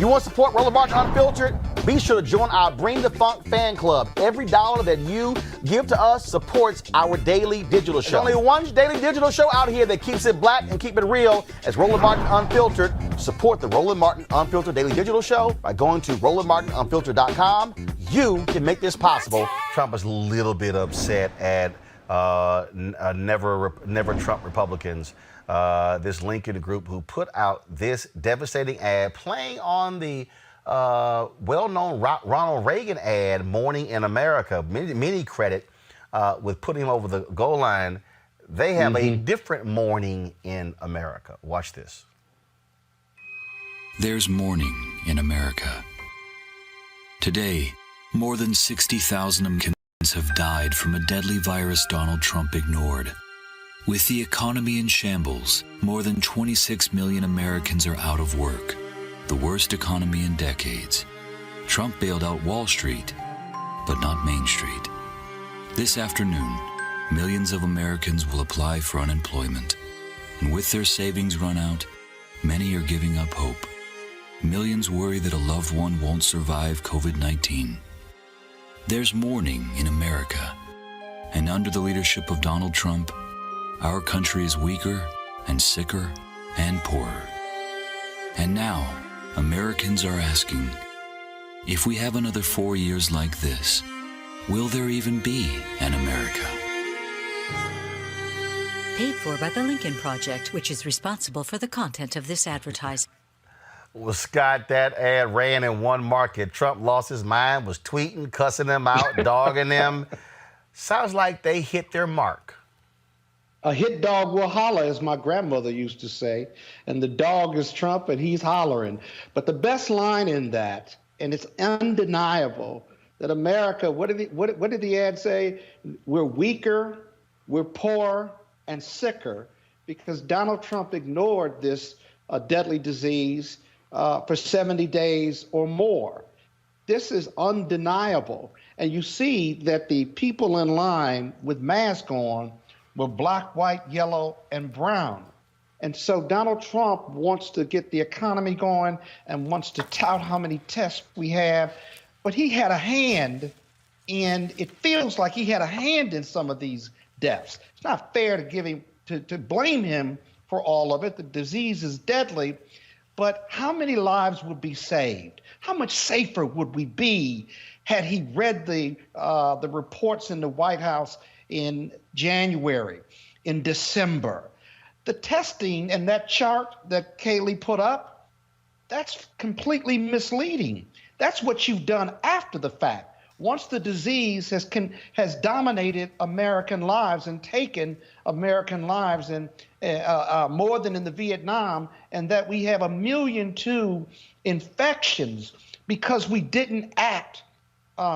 You want to support Roland Martin Unfiltered? Be sure to join our Bring the Funk fan club. Every dollar that you give to us supports our daily digital show. There's only one daily digital show out here that keeps it black and keep it real. As Roland Martin Unfiltered. Support the Roland Martin Unfiltered daily digital show by going to RolandMartinUnfiltered.com. You can make this possible. Trump is a little bit upset at Never Trump Republicans. This Lincoln group who put out this devastating ad playing on the well-known Ronald Reagan ad, Morning in America. Many credit with putting him over the goal line. They have a different morning in America. Watch this. There's morning in America. Today, more than 60,000 Americans have died from a deadly virus Donald Trump ignored. With the economy in shambles, more than 26 million Americans are out of work, the worst economy in decades. Trump bailed out Wall Street, but not Main Street. This afternoon, millions of Americans will apply for unemployment, and with their savings run out, many are giving up hope. Millions worry that a loved one won't survive COVID-19. There's mourning in America, and under the leadership of Donald Trump, our country is weaker and sicker and poorer. And now, Americans are asking, if we have another 4 years like this, will there even be an America? Paid for by the Lincoln Project, which is responsible for the content of this advertising. Well, Scott, that ad ran in one market. Trump lost his mind, was tweeting, cussing them out, dogging them. Sounds like they hit their mark. A hit dog will holler, as my grandmother used to say, and the dog is Trump and he's hollering. But the best line in that, and it's undeniable, that America, what did the ad say? We're weaker, we're poorer, and sicker because Donald Trump ignored this deadly disease for 70 days or more. This is undeniable. And you see that the people in line with masks on were black, white, yellow, and brown. And so Donald Trump wants to get the economy going and wants to tout how many tests we have. But he had a hand in, it feels like he had a hand in some of these deaths. It's not fair to give him, to blame him for all of it. The disease is deadly. But how many lives would be saved? How much safer would we be had he read the reports in the White House in January, in December? The testing and that chart that Kaylee put up, that's completely misleading. That's what you've done after the fact. Once the disease has dominated American lives and taken American lives and more than in the Vietnam, and that we have 1.2 million infections because we didn't act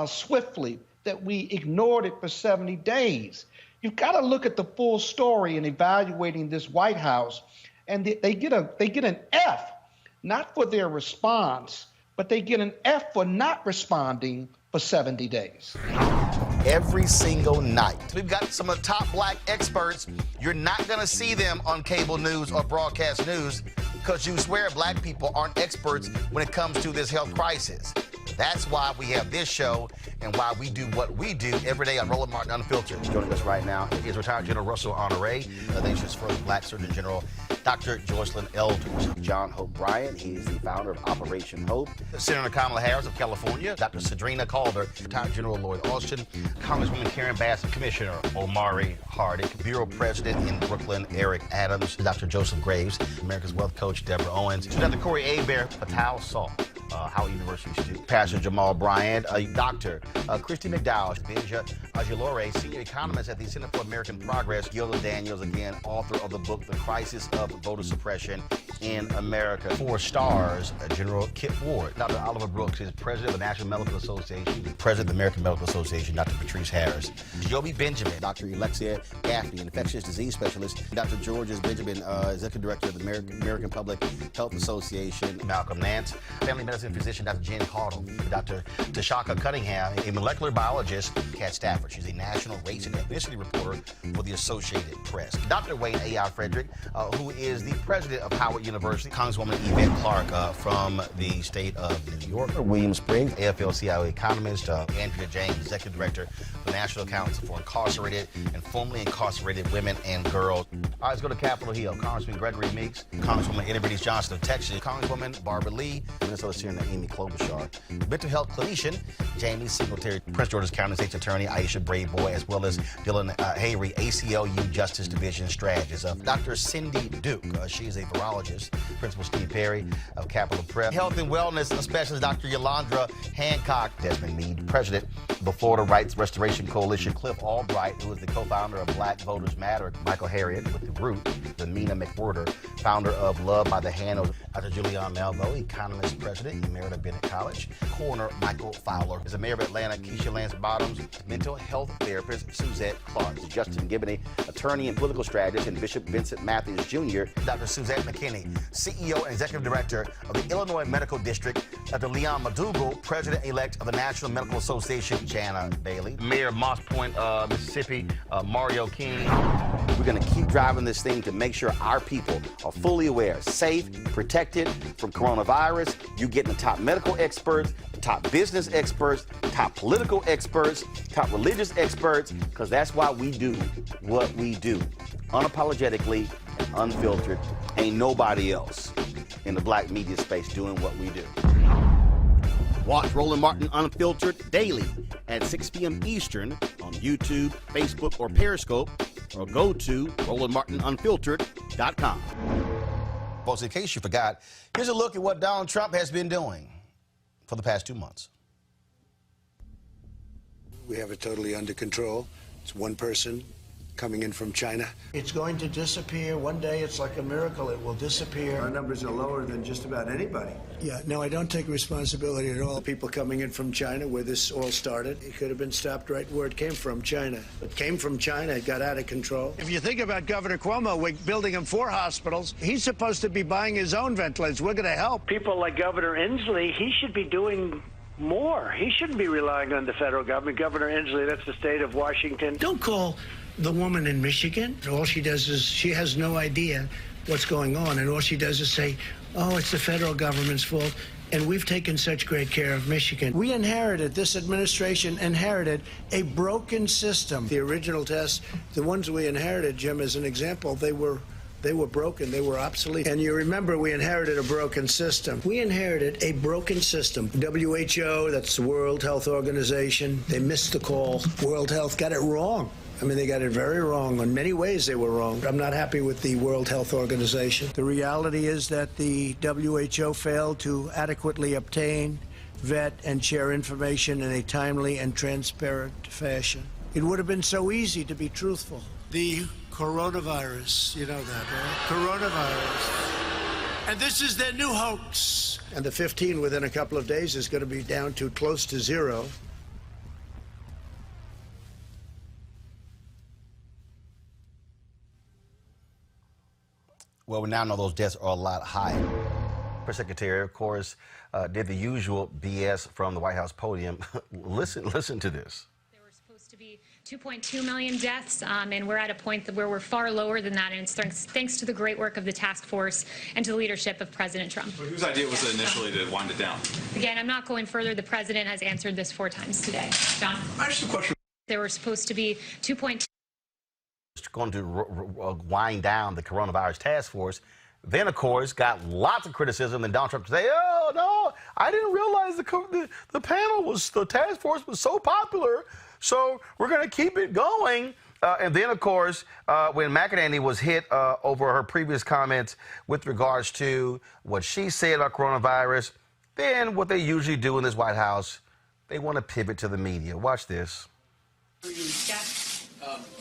swiftly, that we ignored it for 70 days. You've got to look at the full story in evaluating this White House, and they get an F, not for their response, but they get an F for not responding for 70 days. Every single night. We've got some of the top black experts. You're not going to see them on cable news or broadcast news because you swear black people aren't experts when it comes to this health crisis. That's why we have this show and why we do what we do every day on Roland Martin Unfiltered. Joining us right now is retired General Russell Honore, the nation's first black Surgeon General, Dr. Joycelyn Elders. John Hope Bryant, he is the founder of Operation Hope. Senator Kamala Harris of California, Dr. Cedrina Calder, retired General Lloyd Austin, Congresswoman Karen Bass, Commissioner Omari Hardick, Bureau President in Brooklyn, Eric Adams, Dr. Joseph Graves, America's Wealth Coach, Deborah Owens, Dr. Corey Abear, Patel Saul, Howard University student, Pastor Jamal Bryant, Dr. Christy McDowell, Benja Ajilore, senior economist at the Center for American Progress, Gilda Daniels, again, author of the book, The Crisis of Voter Suppression in America. 4 stars, General Kip Ward. Dr. Oliver Brooks is president of the National Medical Association, president of the American Medical Association, Dr. Patrice Harris. Joby Benjamin, Dr. Alexia Gaffney, infectious disease specialist, Dr. Georges Benjamin, executive director of the American Public Health Association, Malcolm Nance, family medicine physician, Dr. Jen Caudle, Dr. Tashaka Cunningham, a molecular biologist, Kat Stafford. She's a national race and ethnicity reporter for the Associated Press. Dr. Wayne A.I. Frederick, who is the president of Howard University, Congresswoman Yvette Clarke from the state of New York, William Spriggs, AFL-CIO economist, Andrea James, executive director of the National Council for Incarcerated and Formerly Incarcerated Women and Girls. All right, let's go to Capitol Hill. Congressman Gregory Meeks, Congresswoman Eddie British Johnson of Texas, Congresswoman Barbara Lee, Minnesota Senator Amy Klobuchar, mental health clinician Jamie Singletary, Prince George's County State's Attorney Aisha Brayboy, as well as Dylan Hayrie, ACLU Justice Division strategist. Dr. Cindy Duke, she is a virologist. Principal Steve Perry of Capitol Prep. Health and wellness specialist Dr. Yolandra Hancock. Desmond Meade, president of the Florida Rights Restoration Coalition. Cliff Albright, who is the co-founder of Black Voters Matter. Michael Harriet with The Root. Mina McWhorter, founder of Love by the Hand. Dr. Julianne Malvo, economist, president, Emerita Bennett College. Coroner Michael Fowler is the mayor of Atlanta. Keisha Lance Bottoms, mental health therapist Suzette Clark. Justin Gibney, attorney and political strategist, and Bishop Vincent Matthews Jr. Dr. Suzette McKinney, CEO and executive director of the Illinois Medical District. Dr. Leon McDougall, president-elect of the National Medical Association. Jana Bailey, mayor of Moss Point, Mississippi, Mario King. We're going to keep driving this thing to make sure our people are fully aware, safe, protected from coronavirus. You're getting the top medical experts, the top business experts, top political experts, top religious experts, because that's why we do what we do. Unapologetically and unfiltered. Ain't nobody else in the black media space doing what we do. Watch Roland Martin Unfiltered daily at 6 p.m. Eastern on YouTube, Facebook, or Periscope, or go to RolandMartinUnfiltered.com. Folks, in case you forgot, here's a look at what Donald Trump has been doing for the past 2 months. We have it totally under control. It's one person coming in from China. It's going to disappear. One day, it's like a miracle. It will disappear. Our numbers are lower than just about anybody. Yeah, no, I don't take responsibility at all. People coming in from China, where this all started, it could have been stopped right where it came from, China. It came from China. It got out of control. If you think about Governor Cuomo, we're building him 4 hospitals. He's supposed to be buying his own ventilators. We're going to help. People like Governor Inslee, he should be doing more. He shouldn't be relying on the federal government. Governor Inslee, that's the state of Washington. Don't call the woman in Michigan. All she does is she has no idea what's going on, and all she does is say, oh, it's the federal government's fault, and we've taken such great care of Michigan. We inherited, this administration inherited a broken system. The original tests, the ones we inherited, Jim, as an example, they were broken, they were obsolete. And you remember we inherited a broken system. We inherited a broken system. WHO, that's the World Health Organization, they missed the call. World Health got it wrong. I mean, they got it very wrong. In many ways, they were wrong. I'm not happy with the World Health Organization. The reality is that the WHO failed to adequately obtain, vet, and share information in a timely and transparent fashion. It would have been so easy to be truthful. The coronavirus, you know that, right? Coronavirus. And this is their new hoax. And the 15 within a couple of days is going to be down to close to 0. Well, we now know those deaths are a lot higher. Press Secretary, of course, did the usual BS from the White House podium. Listen to this. There were supposed to be 2.2 million deaths, and we're at a point where we're far lower than that, and it's thanks to the great work of the task force and to the leadership of President Trump. Well, whose idea was it initially to wind it down? Again, I'm not going further. The president has answered this 4 times today. John? I just have a question. There were supposed to be 2.2. Going to wind down the coronavirus task force. Then, of course, got lots of criticism. And Donald Trump say, "Oh no, I didn't realize the task force was so popular. So we're going to keep it going." And then, of course, when McEnany was hit over her previous comments with regards to what she said about coronavirus, then what they usually do in this White House, they want to pivot to the media. Watch this.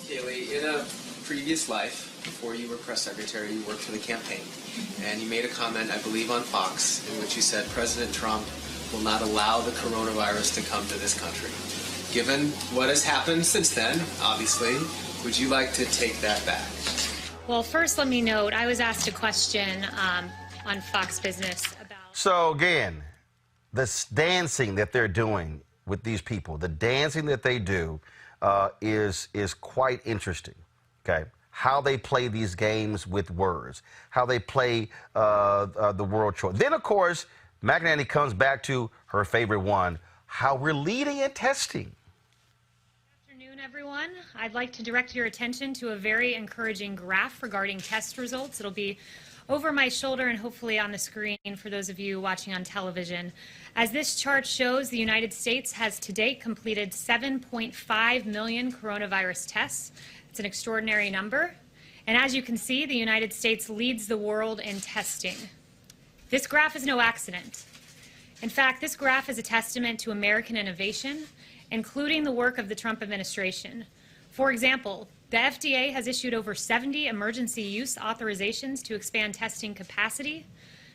Kayleigh, in a previous life, before you were press secretary, you worked for the campaign, and you made a comment, I believe, on Fox, in which you said President Trump will not allow the coronavirus to come to this country. Given what has happened since then, obviously, would you like to take that back? Well, first, let me note, I was asked a question on Fox Business about... So, again, this dancing that they're doing with these people, the dancing that they do is quite interesting, okay? How they play these games with words, how they play the world choice. Then, of course, McEnany comes back to her favorite one, how we're leading and testing. Good afternoon, everyone. I'd like to direct your attention to a very encouraging graph regarding test results. It'll be over my shoulder and hopefully on the screen for those of you watching on television. As this chart shows, the United States has to date completed 7.5 million coronavirus tests. It's an extraordinary number. And as you can see, the United States leads the world in testing. This graph is no accident. In fact, this graph is a testament to American innovation, including the work of the Trump administration. For example, the FDA has issued over 70 emergency use authorizations to expand testing capacity.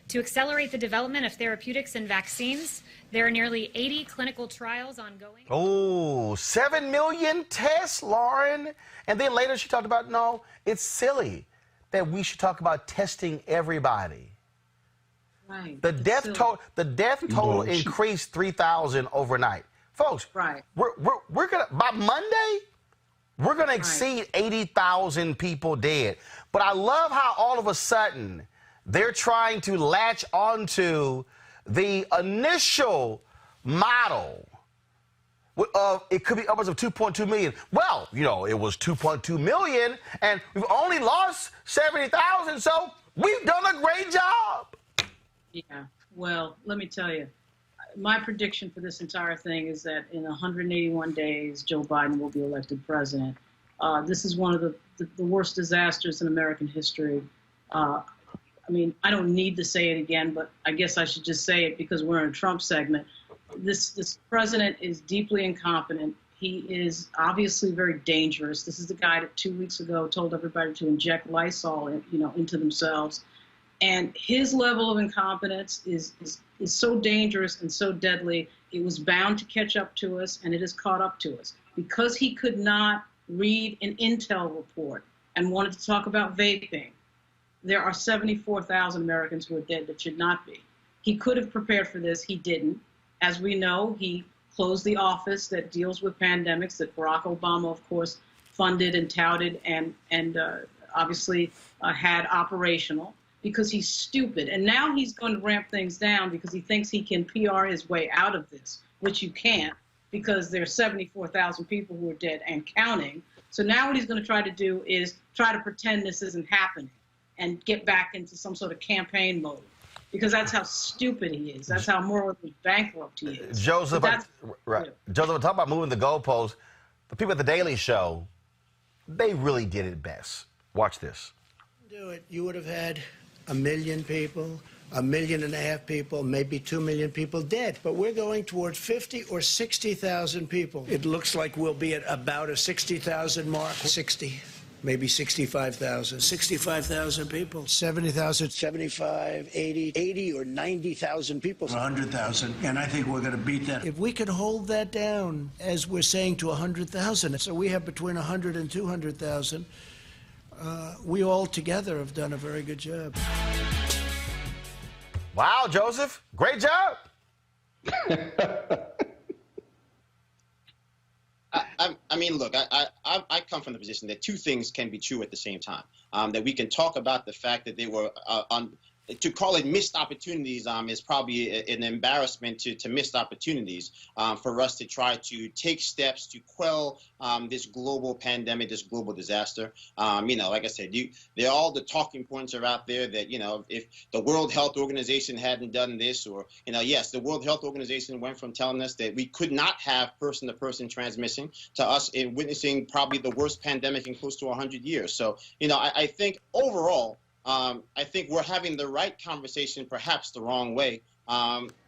To accelerate the development of therapeutics and vaccines, there are nearly 80 clinical trials ongoing. Oh, 7 million tests, Lauren. And then later she talked about, no, it's silly that we should talk about testing everybody. Right. The death total increased 3,000 overnight. Folks, right. we're gonna, by Monday, we're gonna exceed 80,000 people dead. But I love how all of a sudden they're trying to latch onto the initial model of it could be upwards of 2.2 million. Well, you know, it was 2.2 million, and we've only lost 70,000, so we've done a great job. Yeah, well, let me tell you, my prediction for this entire thing is that in 181 days, Joe Biden will be elected president. This is one of the worst disasters in American history. I mean, I don't need to say it again, but I guess I should just say it because we're in a Trump segment. This president is deeply incompetent. He is obviously very dangerous. This is the guy that 2 weeks ago told everybody to inject Lysol, into themselves. And his level of incompetence is so dangerous and so deadly, it was bound to catch up to us, and it has caught up to us. Because he could not read an intel report and wanted to talk about vaping, there are 74,000 Americans who are dead that should not be. He could have prepared for this. He didn't. As we know, he closed the office that deals with pandemics that Barack Obama, of course, funded and touted and obviously had operational, because he's stupid. And now he's going to ramp things down because he thinks he can PR his way out of this, which you can't, because there are 74,000 people who are dead and counting. So now what he's going to try to do is try to pretend this isn't happening and get back into some sort of campaign mode, because that's how stupid he is. That's how morally bankrupt he is. Joseph, Joseph, talk about moving the goalposts. The people at The Daily Show, they really did it best. Watch this. Do it. You would have had 1 million people, 1.5 million people, maybe 2 million people dead. But we're going towards 50 or 60,000 people. It looks like we'll be at about a 60,000 mark. 60. Maybe 65,000. 65,000 people. 70,000. 75, 80 or 90,000 people. 100,000. And I think we're going to beat that. If we could hold that down, as we're saying, to 100,000, so we have between 100 and 200,000, we all together have done a very good job. Wow, Joseph. Great job. I mean, look, I come from the position that two things can be true at the same time. That we can talk about the fact that they were to call it missed opportunities is probably an embarrassment to missed opportunities for us to try to take steps to quell this global pandemic, this global disaster. Like I said, all the talking points are out there that, if the World Health Organization hadn't done this, or, yes, the World Health Organization went from telling us that we could not have person-to-person transmission to us in witnessing probably the worst pandemic in close to 100 years. So, I think overall, I think we're having the right conversation, perhaps the wrong way.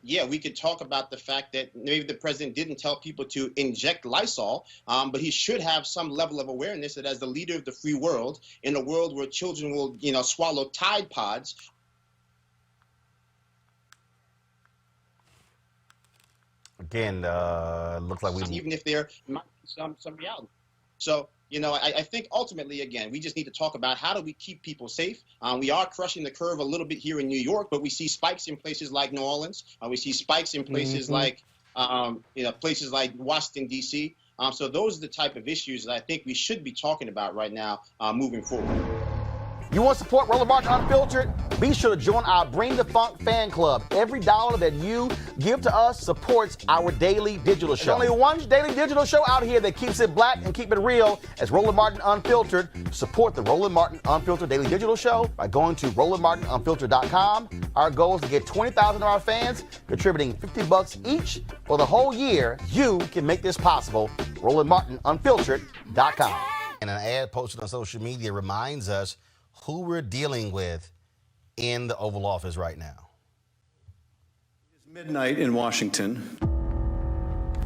We could talk about the fact that maybe the president didn't tell people to inject Lysol, but he should have some level of awareness that as the leader of the free world, in a world where children will, swallow Tide Pods. Again, looks like even if there might be some reality. So, I think ultimately, again, we just need to talk about how do we keep people safe. We are crushing the curve a little bit here in New York, but we see spikes in places like New Orleans. We see spikes in places like, places like Washington, D.C. So those are the type of issues that I think we should be talking about right now moving forward. You want to support Roland Martin Unfiltered? Be sure to join our Bring the Funk fan club. Every dollar that you give to us supports our daily digital show. There's only one daily digital show out here that keeps it black and keep it real. As Roland Martin Unfiltered. Support the Roland Martin Unfiltered daily digital show by going to RolandMartinUnfiltered.com. Our goal is to get 20,000 of our fans contributing $50 each for the whole year. You can make this possible. RolandMartinUnfiltered.com. And an ad posted on social media reminds us who we're dealing with in the Oval Office right now. It's midnight in Washington.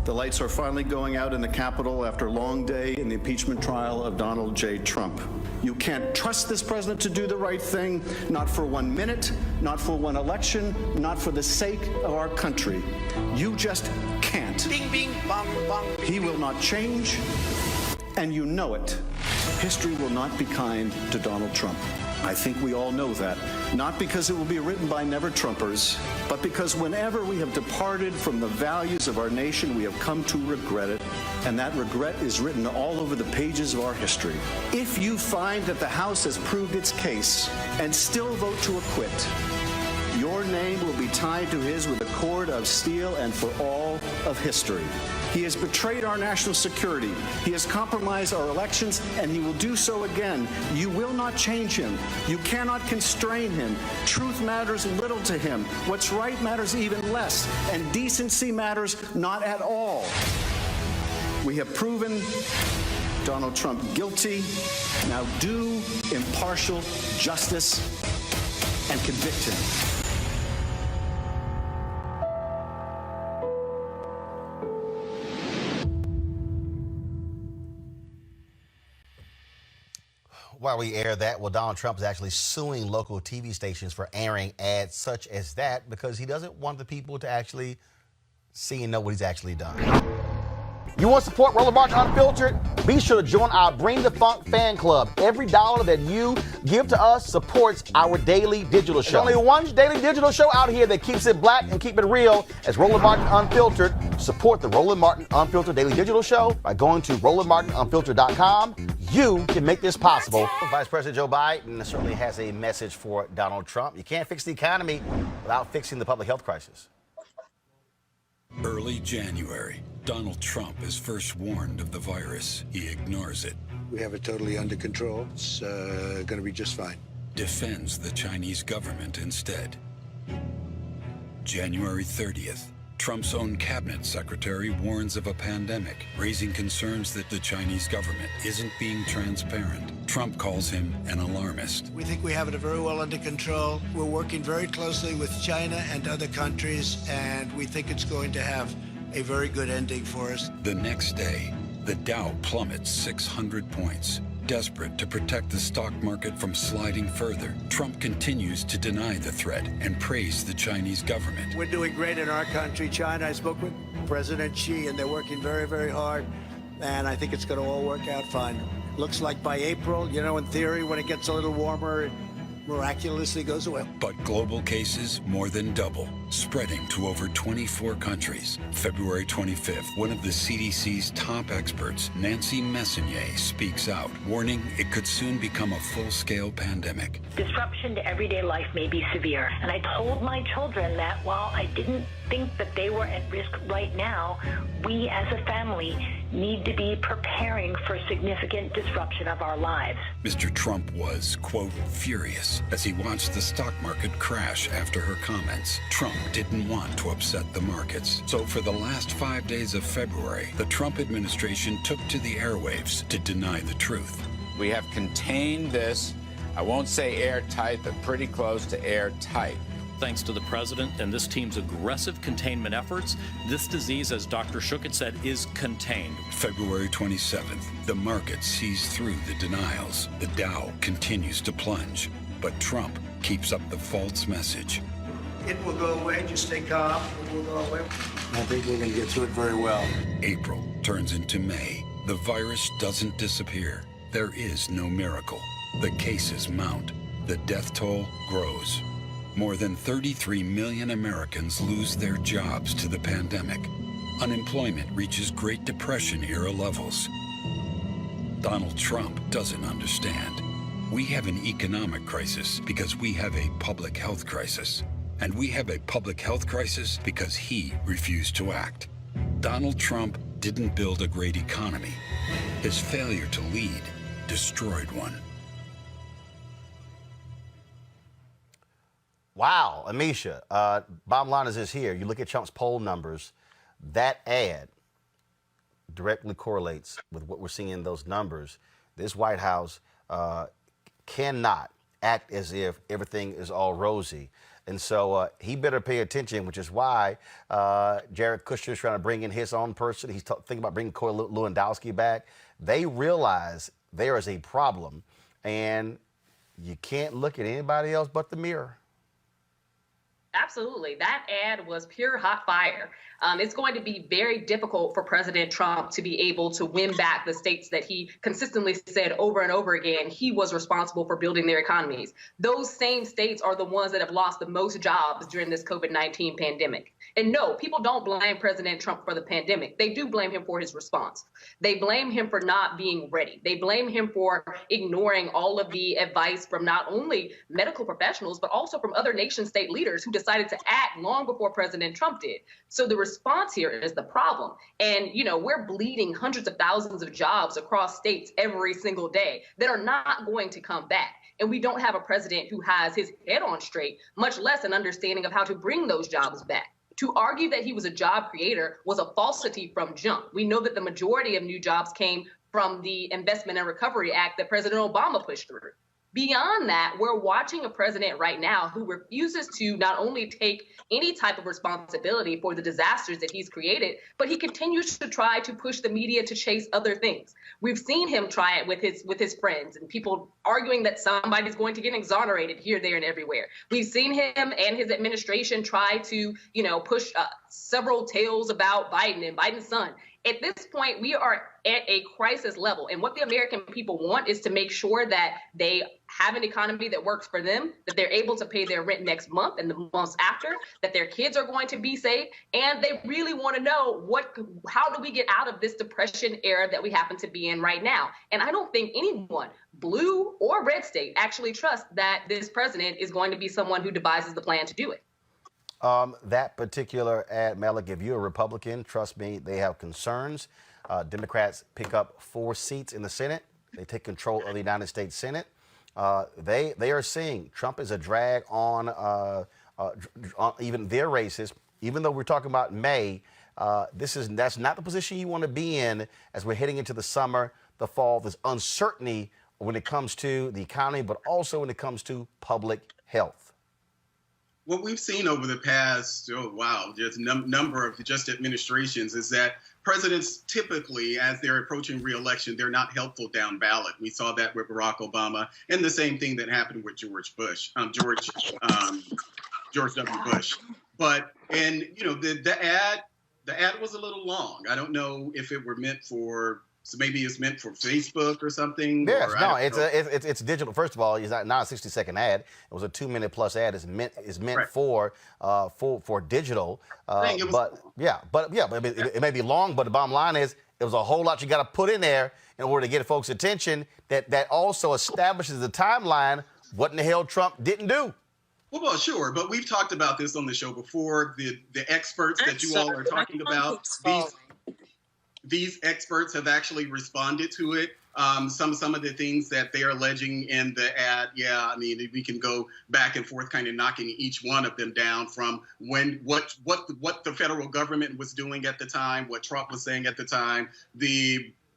The lights are finally going out in the Capitol after a long day in the impeachment trial of Donald J. Trump. You can't trust this president to do the right thing, not for 1 minute, not for one election, not for the sake of our country. You just can't. Bing, bing, bong, bong. He will not change, and you know it. History will not be kind to Donald Trump. I think we all know that, not because it will be written by never-Trumpers, but because whenever we have departed from the values of our nation, we have come to regret it, and that regret is written all over the pages of our history. If you find that the House has proved its case and still vote to acquit, your name will be tied to his with a cord of steel and for all of history. He has betrayed our national security. He has compromised our elections, and he will do so again. You will not change him. You cannot constrain him. Truth matters little to him. What's right matters even less, and decency matters not at all. We have proven Donald Trump guilty. Now do impartial justice and convict him. While we air that, well, Donald Trump is actually suing local TV stations for airing ads such as that because he doesn't want the people to actually see and know what he's actually done. You want to support Roland Martin Unfiltered? Be sure to join our Bring the Funk fan club. Every dollar that you give to us supports our daily digital show. There's only one daily digital show out here that keeps it black and keep it real. As Roland Martin Unfiltered. Support the Roland Martin Unfiltered daily digital show by going to RolandMartinUnfiltered.com. You can make this possible. Vice President Joe Biden certainly has a message for Donald Trump. You can't fix the economy without fixing the public health crisis. Early January, Donald Trump is first warned of the virus. He ignores it. We have it totally under control. It's going to be just fine. Defends the Chinese government instead. January 30th, Trump's own cabinet secretary warns of a pandemic, raising concerns that the Chinese government isn't being transparent. Trump calls him an alarmist. We think we have it very well under control. We're working very closely with China and other countries, and we think it's going to have a very good ending for us. The next day, the Dow plummets 600 points. Desperate to protect the stock market from sliding further, Trump continues to deny the threat and praise the Chinese government. We're doing great in our country. China, I spoke with President Xi, and they're working very, very hard, and I think it's going to all work out fine. Looks like by April, in theory, when it gets a little warmer, it miraculously goes away. But global cases more than double. spreading to over 24 countries. February 25th, one of the CDC's top experts, Nancy Messonnier, speaks out, warning it could soon become a full-scale pandemic. Disruption to everyday life may be severe, and I told my children that while I didn't think that they were at risk right now, we as a family need to be preparing for significant disruption of our lives. Mr. Trump was, quote, furious as he watched the stock market crash after her comments. Trump didn't want to upset the markets. So for the last 5 days of February, the Trump administration took to the airwaves to deny the truth. We have contained this, I won't say airtight, but pretty close to airtight. Thanks to the president and this team's aggressive containment efforts, this disease, as Dr. Shook said, is contained. February 27th, the market sees through the denials. The Dow continues to plunge, but Trump keeps up the false message. It will go away. Just stay calm. It will go away. I think we're going to get through it very well. April turns into May. The virus doesn't disappear. There is no miracle. The cases mount. The death toll grows. More than 33 million Americans lose their jobs to the pandemic. Unemployment reaches Great Depression-era levels. Donald Trump doesn't understand. We have an economic crisis because we have a public health crisis. And we have a public health crisis because he refused to act. Donald Trump didn't build a great economy. His failure to lead destroyed one. Wow, Amisha, bottom line is this here. You look at Trump's poll numbers, that ad directly correlates with what we're seeing in those numbers. This White House cannot act as if everything is all rosy. And so he better pay attention, which is why Jared Kushner's trying to bring in his own person. He's thinking about bringing Corey Lewandowski back. They realize there is a problem, and you can't look at anybody else but the mirror. Absolutely. That ad was pure hot fire. It's going to be very difficult for President Trump to be able to win back the states that he consistently said over and over again he was responsible for building their economies. Those same states are the ones that have lost the most jobs during this COVID-19 pandemic. And no, people don't blame President Trump for the pandemic. They do blame him for his response. They blame him for not being ready. They blame him for ignoring all of the advice from not only medical professionals, but also from other nation state leaders who decided to act long before President Trump did. So the response here is the problem. And, you know, we're bleeding hundreds of thousands of jobs across states every single day that are not going to come back. And we don't have a president who has his head on straight, much less an understanding of how to bring those jobs back. To argue that he was a job creator was a falsity from jump. We know that the majority of new jobs came from the Investment and Recovery Act that President Obama pushed through. Beyond that, we're watching a president right now who refuses to not only take any type of responsibility for the disasters that he's created, but he continues to try to push the media to chase other things. We've seen him try it with his friends and people arguing that somebody's going to get exonerated here, there, and everywhere. We've seen him and his administration try to, push several tales about Biden and Biden's son. At this point, we are at a crisis level. And what the American people want is to make sure that they have an economy that works for them, that they're able to pay their rent next month and the months after, that their kids are going to be safe. And they really want to know how do we get out of this depression era that we happen to be in right now? And I don't think anyone, blue or red state, actually trusts that this president is going to be someone who devises the plan to do it. That particular ad, Malik, if you're a Republican, trust me, they have concerns. Democrats pick up 4 seats in the Senate. They take control of the United States Senate. They are seeing Trump is a drag on even their races. Even though we're talking about May, that's not the position you want to be in as we're heading into the summer, the fall. There's uncertainty when it comes to the economy, but also when it comes to public health. What we've seen over the past, just number of just administrations is that presidents typically, as they're approaching re-election, they're not helpful down ballot. We saw that with Barack Obama, and the same thing that happened with George W. Bush. But the ad was a little long. I don't know if it were meant for So maybe it's meant for Facebook or something. Yes, or no, it's digital. First of all, it's not a 60-second ad. It was a 2-minute plus ad. It's meant Right. for digital. But it may be long. But the bottom line is, it was a whole lot you got to put in there in order to get folks' attention. That also establishes the timeline. What in the hell Trump didn't do? Well, sure, but we've talked about this on the show before. The experts that you all are talking about, these experts have actually responded to it. Some of the things that they are alleging in the ad, I mean, we can go back and forth, kind of knocking each one of them down from what the federal government was doing at the time, what Trump was saying at the time,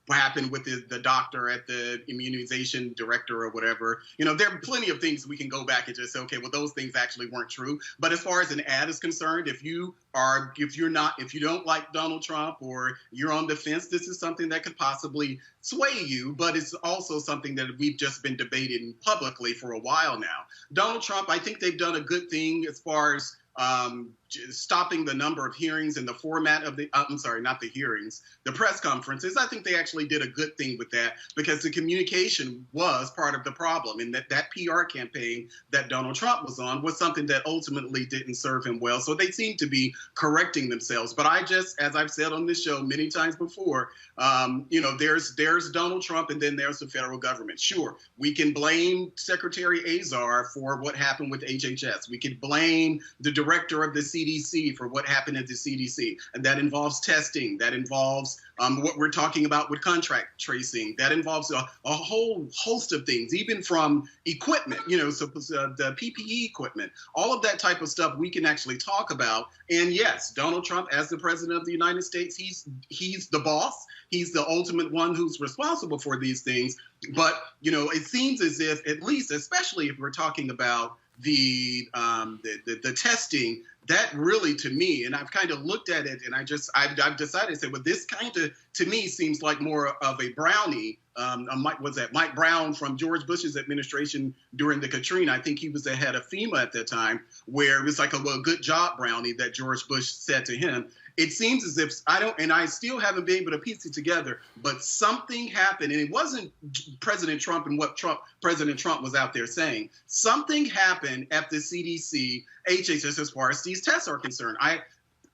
what happened with the doctor at the immunization director or whatever. You know, there are plenty of things we can go back and just say, okay, well, those things actually weren't true. But as far as an ad is concerned, if you don't like Donald Trump or you're on the fence, this is something that could possibly sway you, but it's also something that we've just been debating publicly for a while now. Donald Trump, I think they've done a good thing as far as stopping the number of hearings and the format of the press conferences. I think they actually did a good thing with that, because the communication was part of the problem, and that PR campaign that Donald Trump was on was something that ultimately didn't serve him well. So they seem to be correcting themselves. But as I've said on this show many times before, there's Donald Trump and then there's the federal government. Sure, we can blame Secretary Azar for what happened with HHS. We can blame the director of the CDC for what happened at the CDC. And that involves testing. That involves what we're talking about with contract tracing. That involves a whole host of things, even from equipment, the PPE equipment. All of that type of stuff we can actually talk about. And yes, Donald Trump, as the president of the United States, he's the boss. He's the ultimate one who's responsible for these things. But, it seems as if, at least, especially if we're talking about the testing, that really, to me, and I've kind of looked at it, and I've decided to say, well, this kind of, to me, seems like more of a brownie. Mike Brown from George Bush's administration during the Katrina. I think he was the head of FEMA at that time, where it was like a good job brownie that George Bush said to him. It seems as if I still haven't been able to piece it together, but something happened, and it wasn't President Trump and what President Trump was out there saying. Something happened at the CDC, HHS, as far as these tests are concerned.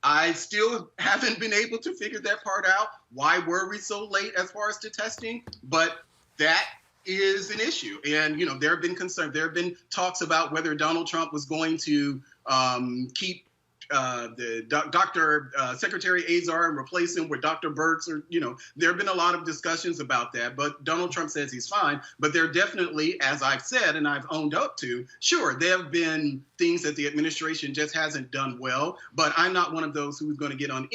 I still haven't been able to figure that part out. Why were we so late as far as the testing? But that is an issue. And, there have been concerns. There have been talks about whether Donald Trump was going to keep Secretary Azar and replace him with Dr. Birx, or, there have been a lot of discussions about that, but Donald Trump says he's fine. But there definitely, as I've said, and I've owned up to, sure, there have been things that the administration just hasn't done well, but I'm not one of those who's going to get on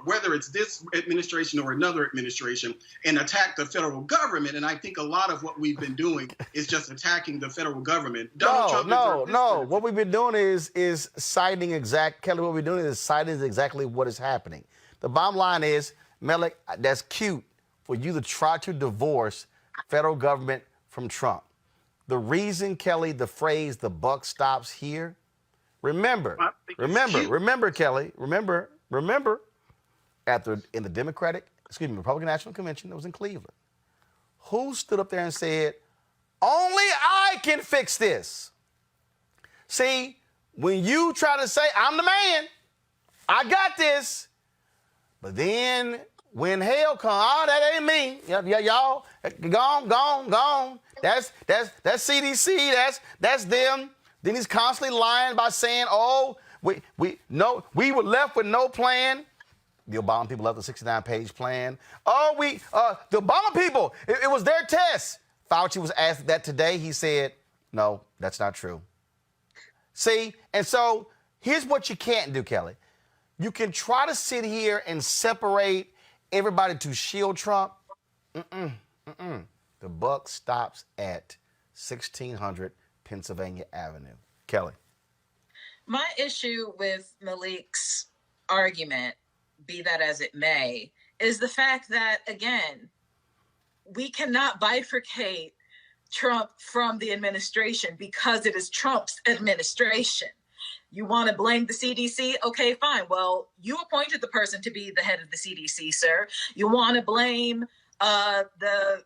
whether it's this administration or another administration, and attack the federal government. And I think a lot of what we've been doing is just attacking the federal government. No. What we've been doing is citing Kelly, what we're doing is citing exactly what is happening. The bottom line is, Melik, that's cute for you to try to divorce federal government from Trump. The reason, Kelly, the phrase "the buck stops here," remember, Kelly, remember, in the Republican National Convention that was in Cleveland, who stood up there and said, "Only I can fix this"? See, when you try to say, "I'm the man, I got this," but then when hell comes, that ain't me. Y'all, gone. That's CDC. That's them. Then he's constantly lying by saying, "Oh, we were left with no plan." The Obama people left a 69-page plan. The Obama people, it was their test. Fauci was asked that today. He said, "No, that's not true." See, and so here's what you can't do, Kelly. You can try to sit here and separate everybody to shield Trump. The buck stops at 1600 Pennsylvania Avenue. Kelly. My issue with Malik's argument, be that as it may, is the fact that, again, we cannot bifurcate Trump from the administration because it is Trump's administration. You want to blame the CDC? Okay, fine. Well, you appointed the person to be the head of the CDC, sir. You want to blame the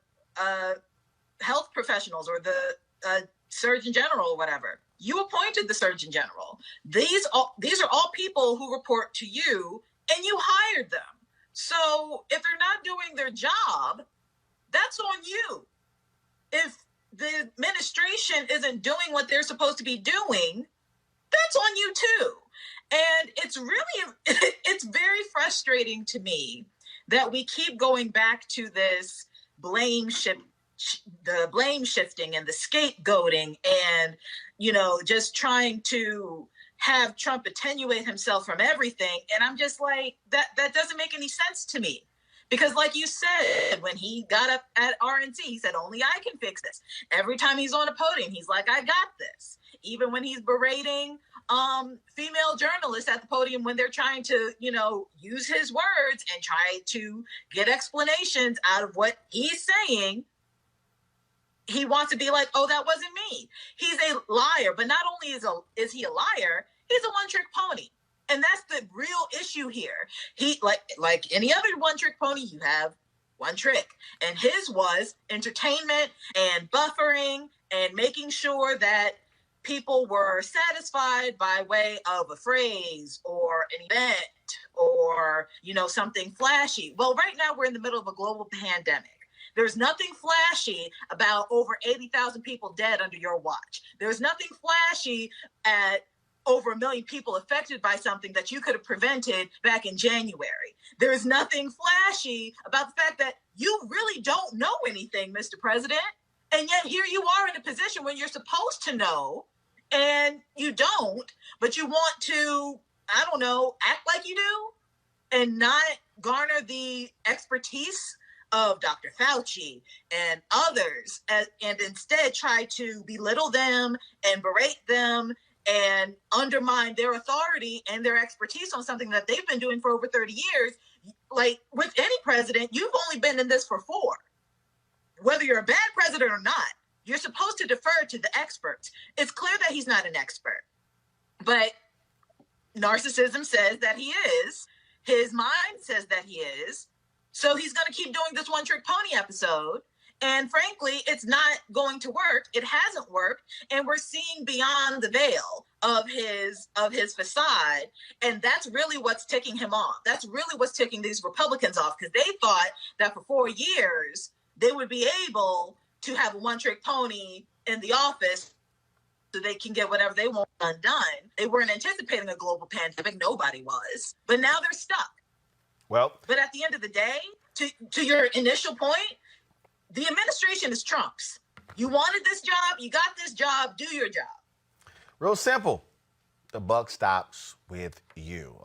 health professionals or the Surgeon General or whatever. You appointed the Surgeon General. These are all people who report to you, and you hired them. So if they're not doing their job, that's on you. If the administration isn't doing what they're supposed to be doing, that's on you too. And it's very frustrating to me that we keep going back to this the blame shifting and the scapegoating and, just trying to have Trump attenuate himself from everything. And I'm just like, that doesn't make any sense to me. Because like you said, when he got up at RNC, he said, only I can fix this. Every time he's on a podium, he's like, I got this. Even when he's berating female journalists at the podium when they're trying to, use his words and try to get explanations out of what he's saying, he wants to be like, oh, that wasn't me. He's a liar. But not only is he a liar, he's a one-trick pony. And that's the real issue here. He, like any other one-trick pony, you have one trick. And his was entertainment and buffering and making sure that people were satisfied by way of a phrase or an event or, something flashy. Well, right now we're in the middle of a global pandemic. There's nothing flashy about over 80,000 people dead under your watch. There's nothing flashy at over 1 million people affected by something that you could have prevented back in January. There's nothing flashy about the fact that you really don't know anything, Mr. President. And yet here you are in a position when you're supposed to know and you don't, but you want to, act like you do and not garner the expertise of Dr. Fauci and others, and instead try to belittle them and berate them and undermine their authority and their expertise on something that they've been doing for over 30 years. Like with any president, you've only been in this for 4. Whether you're a bad president or not, you're supposed to defer to the experts. It's clear that he's not an expert, but narcissism says that he is. His mind says that he is. So he's going to keep doing this one-trick pony episode. And frankly, it's not going to work. It hasn't worked. And we're seeing beyond the veil of his facade. And that's really what's ticking him off. That's really what's ticking these Republicans off, because they thought that for 4 years, they would be able to have a one-trick pony in the office so they can get whatever they want undone. They weren't anticipating a global pandemic. Nobody was. But now they're stuck. Well, but at the end of the day, to your initial point, the administration is Trump's. You wanted this job, you got this job, do your job. Real simple. The buck stops with you.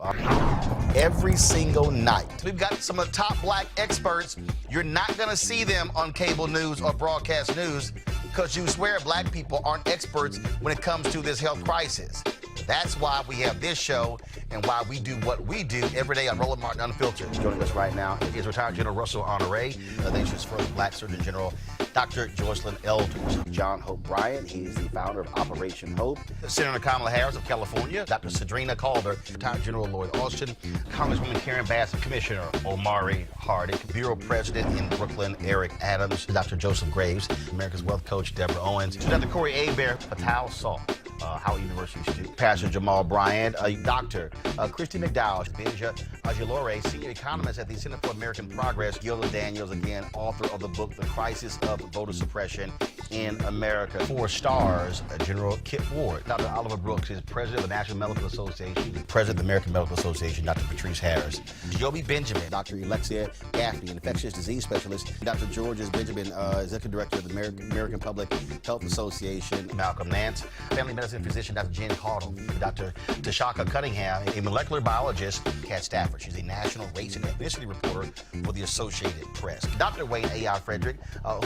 Every single night. We've got some of the top black experts. You're not going to see them on cable news or broadcast news because you swear black people aren't experts when it comes to this health crisis. That's why we have this show and why we do what we do every day on Roland Martin Unfiltered. Joining us right now is retired General Russell Honore, the nation's first black Surgeon General, Dr. Joycelyn Elders. John Hope Bryant, he's the founder of Operation Hope. Senator Kamala Harris of California, Dr. Sadrina Calder, retired General Lloyd Austin, Congresswoman Karen Bass, Commissioner Omari Hardy, Bureau President in Brooklyn, Eric Adams, Dr. Joseph Graves, America's Wealth Coach, Deborah Owens, Dr. Corey Abear, Patal Saul, Howard University student, Pastor Jamal Bryant, Dr. Christy McDowell, Benja Ajilore, senior economist at the Center for American Progress, Gilda Daniels, again, author of the book, The Crisis of Voter Suppression in America. 4 stars, General Kip Ward, Dr. Oliver Brooks is president of the National Medical Association, president of the American Medical Association, Dr. Patrice Harris, Joby Benjamin, Dr. Alexia Gaffney, infectious disease specialist, Dr. Georges Benjamin, executive director of the American Public Health Association, Malcolm Nance, family medicine physician, Dr. Jen Caudle, Dr. Tashaka Cunningham, a molecular biologist, Kat Stafford. She's a national race and ethnicity reporter for the Associated Press. Dr. Wayne A.I. Frederick,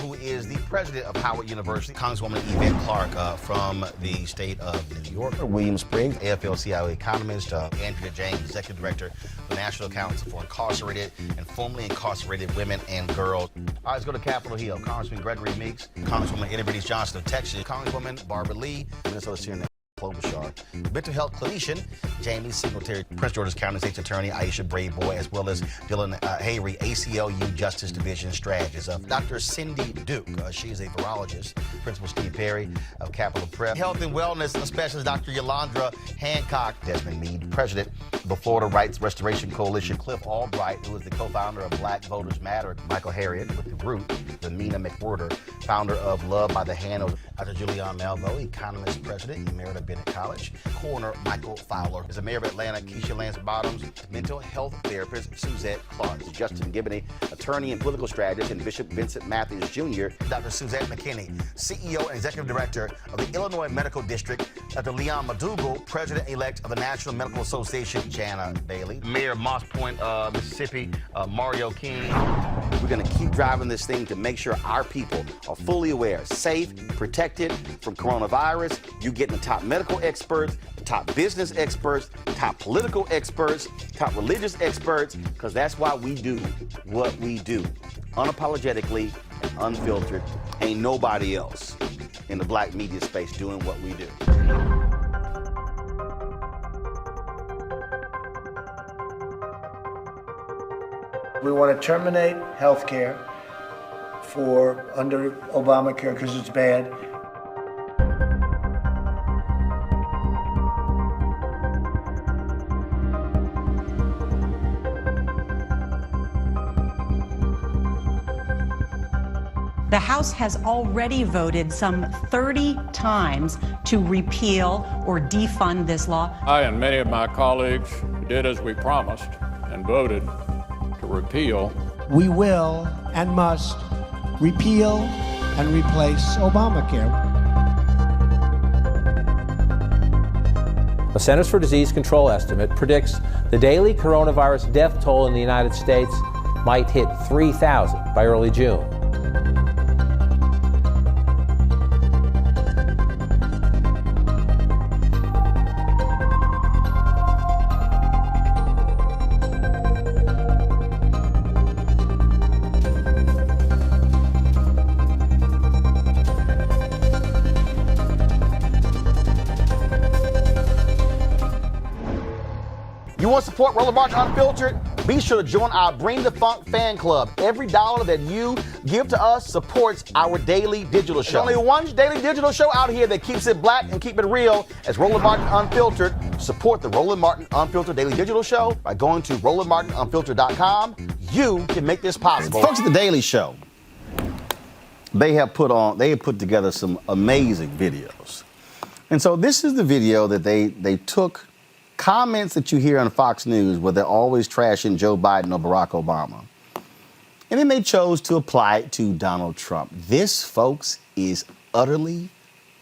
who is the president of Howard University, Congresswoman Yvette Clarke from the state of New York, William Spriggs, AFL-CIO economist, Andrea James, executive director of the National Council for Incarcerated and Formerly Incarcerated Women and Girls. All right, let's go to Capitol Hill. Congressman Gregory Meeks, Congresswoman Eddie Johnson of Texas, Congresswoman Barbara Lee, Minnesota Senator Klobuchar, mental health clinician Jamie Singletary, Prince George's County State's Attorney Aisha Brayboy, as well as Dylan Hayrie, ACLU Justice Division Strategist. Dr. Cindy Duke, she is a virologist. Principal Steve Perry of Capital Prep. Health and Wellness Specialist Dr. Yolandra Hancock. Desmond Meade, President of the Florida Rights Restoration Coalition. Cliff Albright, who is the co-founder of Black Voters Matter. Michael Harriot with the group. The Mina McWhorter, founder of Love by the Hand. Dr. Julian Malvo, economist, president, Emerita Bennett College. Coroner Michael Fowler is the mayor of Atlanta. Keisha Lance Bottoms, mental health therapist Suzette Clark. Justin Gibney, attorney and political strategist, and Bishop Vincent Matthews Jr. Dr. Suzette McKinney, CEO and executive director of the Illinois Medical District. Dr. Leon McDougall, president-elect of the National Medical Association. Jana Bailey, mayor of Moss Point, Mississippi. Mario King. We're going to keep driving this thing to make sure our people are fully aware, safe, protected from coronavirus. You getting the top medical experts, top business experts, top political experts, top religious experts, because that's why we do what we do. Unapologetically and unfiltered. Ain't nobody else in the black media space doing what we do. We want to terminate health care for under Obamacare because it's bad. The House has already voted some 30 times to repeal or defund this law. I and many of my colleagues did as we promised and voted to repeal. We will and must repeal and replace Obamacare. The Centers for Disease Control estimate predicts the daily coronavirus death toll in the United States might hit 3,000 by early June. You want to support Roland Martin Unfiltered? Be sure to join our Bring the Funk fan club. Every dollar that you give to us supports our daily digital show. There's only one daily digital show out here that keeps it black and keep it real. As Roland Martin Unfiltered. Support the Roland Martin Unfiltered daily digital show by going to RolandMartinUnfiltered.com. You can make this possible. Folks at the Daily Show, they have put together some amazing videos. And so this is the video that they took comments that you hear on Fox News where they're always trashing Joe Biden or Barack Obama. And then they chose to apply it to Donald Trump. This, folks, is utterly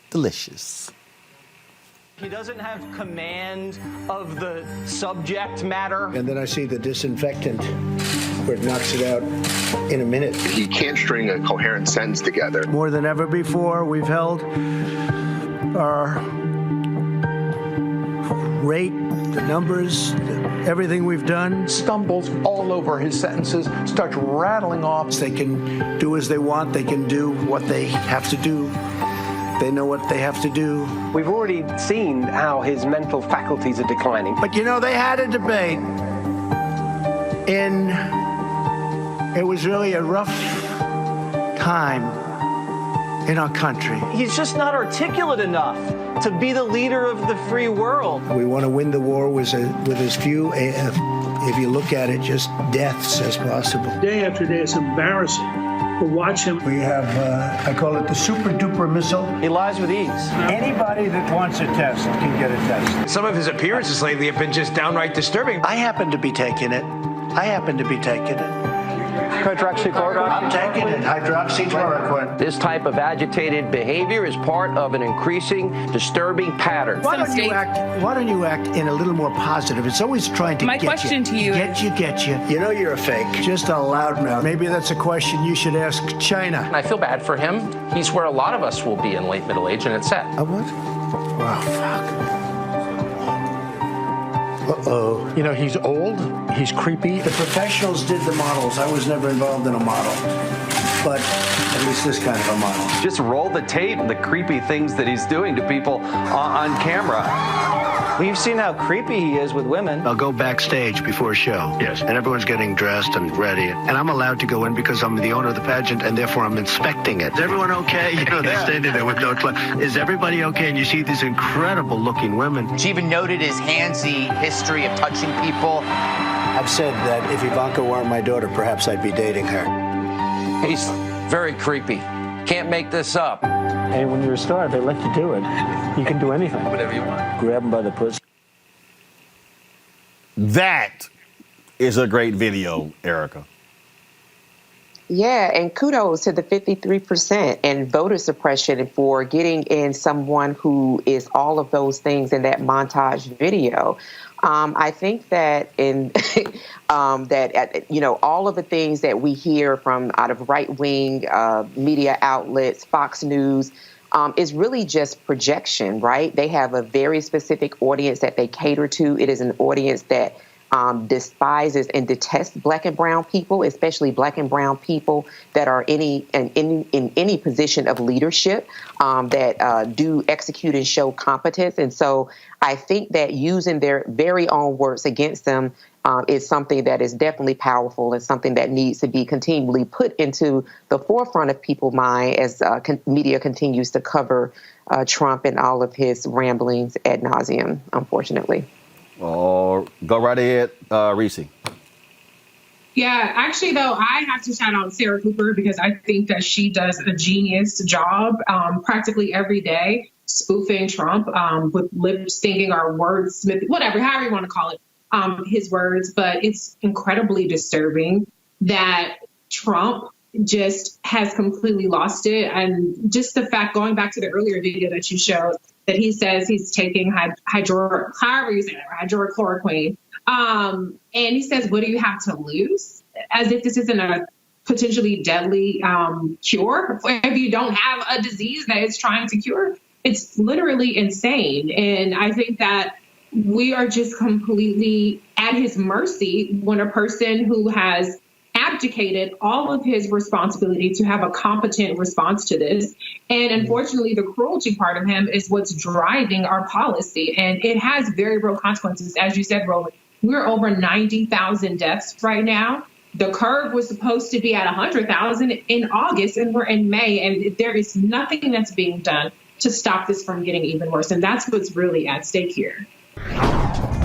delicious. He doesn't have command of the subject matter. And then I see the disinfectant where it knocks it out in a minute. He can't string a coherent sentence together. More than ever before, we've held our rate, the numbers, everything we've done. Stumbles all over his sentences, starts rattling off. They can do as they want. They can do what they have to do. They know what they have to do. We've already seen how his mental faculties are declining. But you know, they had a debate it was really a rough time in our country. He's just not articulate enough to be the leader of the free world. We want to win the war with as few, if you look at it, just deaths as possible. Day after day, it's embarrassing to watch him. We have, I call it the super duper missile. He lies with ease. Anybody that wants a test can get a test. Some of his appearances lately have been just downright disturbing. I happen to be taking it. Hydroxychloroquine? I'm taking it. Hydroxychloroquine. This type of agitated behavior is part of an increasing, disturbing pattern. Why don't you act in a little more positive? It's always trying to get you. My question to you is... Get you. You know you're a fake. Just a loudmouth. Maybe that's a question you should ask China. I feel bad for him. He's where a lot of us will be in late middle age, and it's sad. A what? Wow, fuck. Uh-oh. You know, he's old, he's creepy. The professionals did the models. I was never involved in a model, but at least this kind of a model. Just roll the tape, the creepy things that he's doing to people on camera. We've seen how creepy he is with women. I'll go backstage before a show. Yes. And everyone's getting dressed and ready. And I'm allowed to go in because I'm the owner of the pageant, and therefore I'm inspecting it. Is everyone okay? You know, they're standing there with no clothes. Is everybody okay? And you see these incredible looking women. She even noted his handsy history of touching people. I've said that if Ivanka weren't my daughter, perhaps I'd be dating her. He's very creepy. Can't make this up. And when you're a star, they let you do it. You can do anything. Whatever you want. Grab him by the pussy. That is a great video, Erica. Yeah, and kudos to the 53% and voter suppression for getting in someone who is all of those things in that montage video. I think that all of the things that we hear from out of right-wing media outlets, Fox News, is really just projection, right? They have a very specific audience that they cater to. It is an audience that despises and detests Black and brown people, especially Black and brown people that are in any position of leadership that do execute and show competence. And so I think that using their very own words against them is something that is definitely powerful and something that needs to be continually put into the forefront of people's mind as media continues to cover Trump and all of his ramblings ad nauseum, unfortunately. Oh, go right ahead, Reese. Yeah, actually, though, I have to shout out Sarah Cooper because I think that she does a genius job practically every day spoofing Trump with lip syncing or wordsmith, whatever, however you want to call it, his words. But it's incredibly disturbing that Trump just has completely lost it. And just the fact, going back to the earlier video that you showed, that he says he's taking hydrochloroquine. And he says, what do you have to lose? As if this isn't a potentially deadly cure. If you don't have a disease that it's trying to cure, it's literally insane. And I think that we are just completely at his mercy when a person who has abdicated all of his responsibility to have a competent response to this. And unfortunately, the cruelty part of him is what's driving our policy. And it has very real consequences. As you said, Roland, we're over 90,000 deaths right now. The curve was supposed to be at 100,000 in August, and we're in May, and there is nothing that's being done to stop this from getting even worse. And that's what's really at stake here.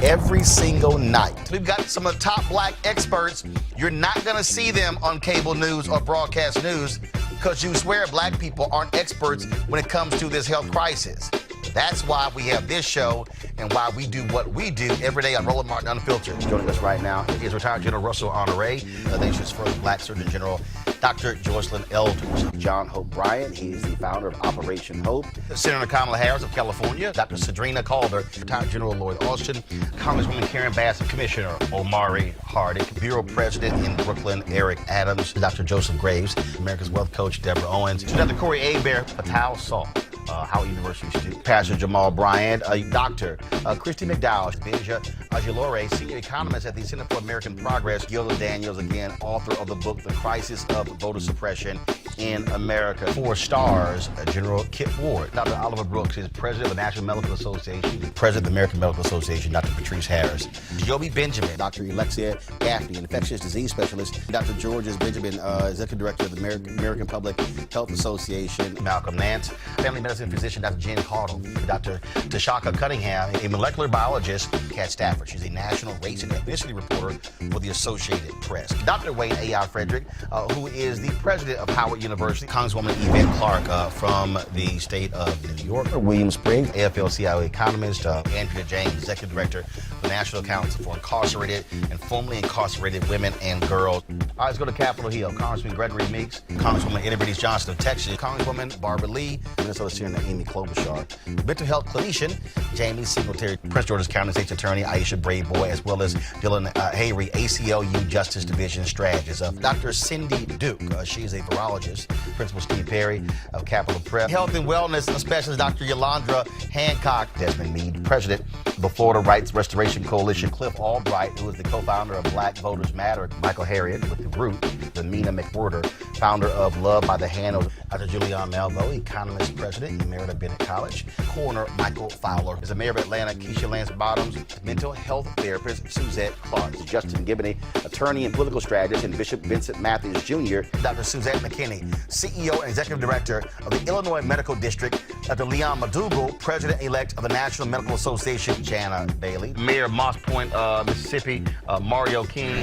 Every single night. We've got some of the top Black experts. You're not going to see them on cable news or broadcast news because you swear Black people aren't experts when it comes to this health crisis. That's why we have this show and why we do what we do every day on Roland Martin Unfiltered. Joining us right now is retired General Russell Honore, the nation's first Black Surgeon General, Dr. Joycelyn Elders. John Hope Bryant, he is the founder of Operation Hope. Senator Kamala Harris of California, Dr. Sadrina Calder, retired General Lloyd Austin, Congresswoman Karen Bass, Commissioner Omari Hardick, Bureau President in Brooklyn, Eric Adams, Dr. Joseph Graves, America's Wealth Coach, Deborah Owens, Dr. Corey Abear, Patal Saul, Howard University student, Pastor Jamal Bryant, Dr. Christy McDowell, Benja Ajilore, senior economist at the Center for American Progress, Gilda Daniels, again, author of the book, The Crisis of Voter Suppression in America. 4 stars, General Kip Ward, Dr. Oliver Brooks is president of the National Medical Association, president of the American Medical Association, Dr. Patrice Harris, Joby Benjamin, Dr. Alexia Gaffney, infectious disease specialist, Dr. Georges Benjamin, executive director of the American Public Health Association, Malcolm Nance, family medicine physician, Dr. Jen Caudle, Dr. Tashaka Cunningham, a molecular biologist, Kat Stafford. She's a national race and ethnicity reporter for the Associated Press. Dr. Wayne A.I. Frederick, who is the president of Howard University, Congresswoman Yvette Clarke from the state of New York, William Springs, AFL-CIO economist, Andrea James, executive director of the National Council for Incarcerated and Formerly Incarcerated Women and Girls. All right, let's go to Capitol Hill. Congressman Gregory Meeks, Congresswoman Eddie Johnson of Texas, Congresswoman Barbara Lee, Minnesota Commissioner Amy Klobuchar, mental health clinician Jamie Singletary, Prince George's County State's Attorney Aisha Brayboy, as well as Dylan Hayrie, ACLU Justice Division strategist. Dr. Cindy Duke, she is a virologist. Principal Steve Perry of Capitol Prep. Health and wellness specialist Dr. Yolandra Hancock. Desmond Meade, president of the Florida Rights Restoration Coalition. Cliff Albright, who is the co-founder of Black Voters Matter. Michael Harriot with the Root. The Mina McWhorter, founder of Love by the Hand. Dr. Julian Malvo, economist, president, Emerita Bennett College. Coroner Michael Fowler is the mayor of Atlanta. Keisha Lance Bottoms, mental health therapist Suzette Clark. Justin Gibney, attorney and political strategist, and Bishop Vincent Matthews Jr. Dr. Suzette McKinney, CEO and executive director of the Illinois Medical District. Dr. Leon McDougall, president-elect of the National Medical Association. Jana Bailey, mayor of Moss Point, Mississippi. Mario King.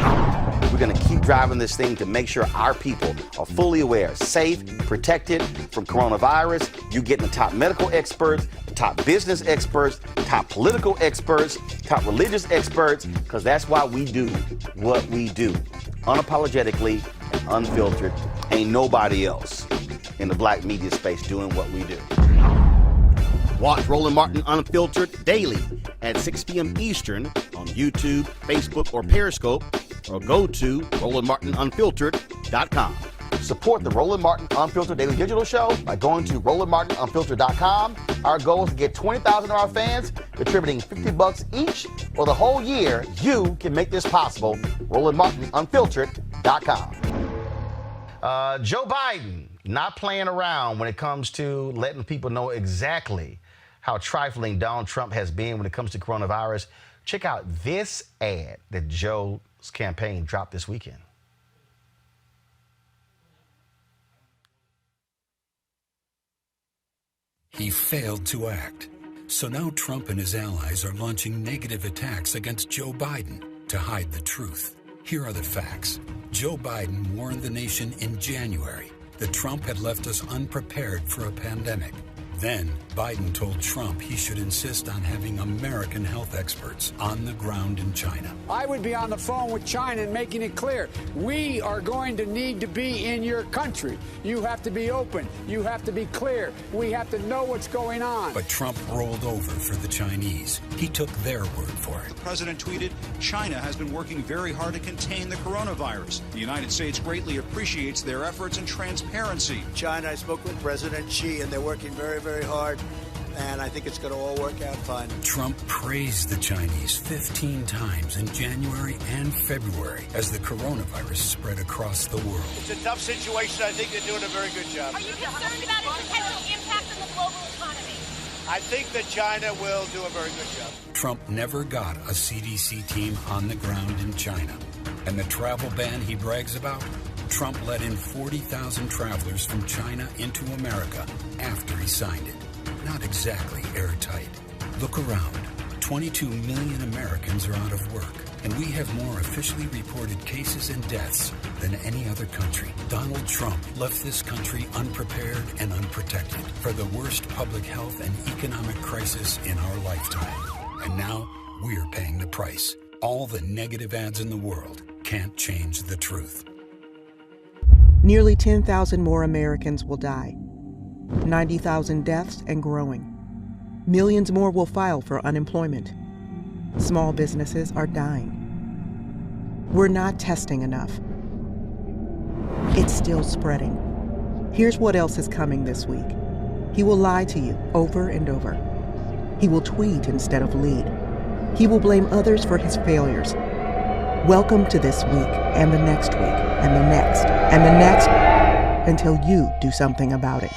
We're going to keep driving this thing to make sure our people are fully aware, safe, protected from coronavirus. You getting the top medical experts, top business experts, top political experts, top religious experts, because that's why we do what we do. Unapologetically and unfiltered. Ain't nobody else in the black media space doing what we do. Watch Roland Martin Unfiltered daily at 6 p.m. Eastern on YouTube, Facebook, or Periscope, or go to RolandMartinUnfiltered.com. Support the Roland Martin Unfiltered Daily Digital Show by going to RolandMartinUnfiltered.com. Our goal is to get 20,000 of our fans contributing $50 each for the whole year. You can make this possible. RolandMartinUnfiltered.com. Joe Biden not playing around when it comes to letting people know exactly how trifling Donald Trump has been when it comes to coronavirus. Check out this ad that Joe's campaign dropped this weekend. He failed to act. So now Trump and his allies are launching negative attacks against Joe Biden to hide the truth. Here are the facts. Joe Biden warned the nation in January that Trump had left us unprepared for a pandemic. Then, Biden told Trump he should insist on having American health experts on the ground in China. I would be on the phone with China and making it clear, we are going to need to be in your country. You have to be open. You have to be clear. We have to know what's going on. But Trump rolled over for the Chinese. He took their word for it. The president tweeted, China has been working very hard to contain the coronavirus. The United States greatly appreciates their efforts and transparency. China, I spoke with President Xi, and they're working very, very hard, and I think it's going to all work out fine. Trump praised the Chinese 15 times in January and February as the coronavirus spread across the world. It's a tough situation. I think they're doing a very good job. Are you concerned about its potential impact on the global economy? I think that China will do a very good job. Trump never got a CDC team on the ground in China. And the travel ban he brags about? Trump let in 40,000 travelers from China into America after he signed it. Not exactly airtight. Look around. 22 million Americans are out of work, and we have more officially reported cases and deaths than any other country. Donald Trump left this country unprepared and unprotected for the worst public health and economic crisis in our lifetime. And now we're paying the price. All the negative ads in the world can't change the truth. Nearly 10,000 more Americans will die. 90,000 deaths and growing. Millions more will file for unemployment. Small businesses are dying. We're not testing enough. It's still spreading. Here's what else is coming this week. He will lie to you over and over. He will tweet instead of lead. He will blame others for his failures. Welcome to this week, and the next week, and the next, and the next, until you do something about it.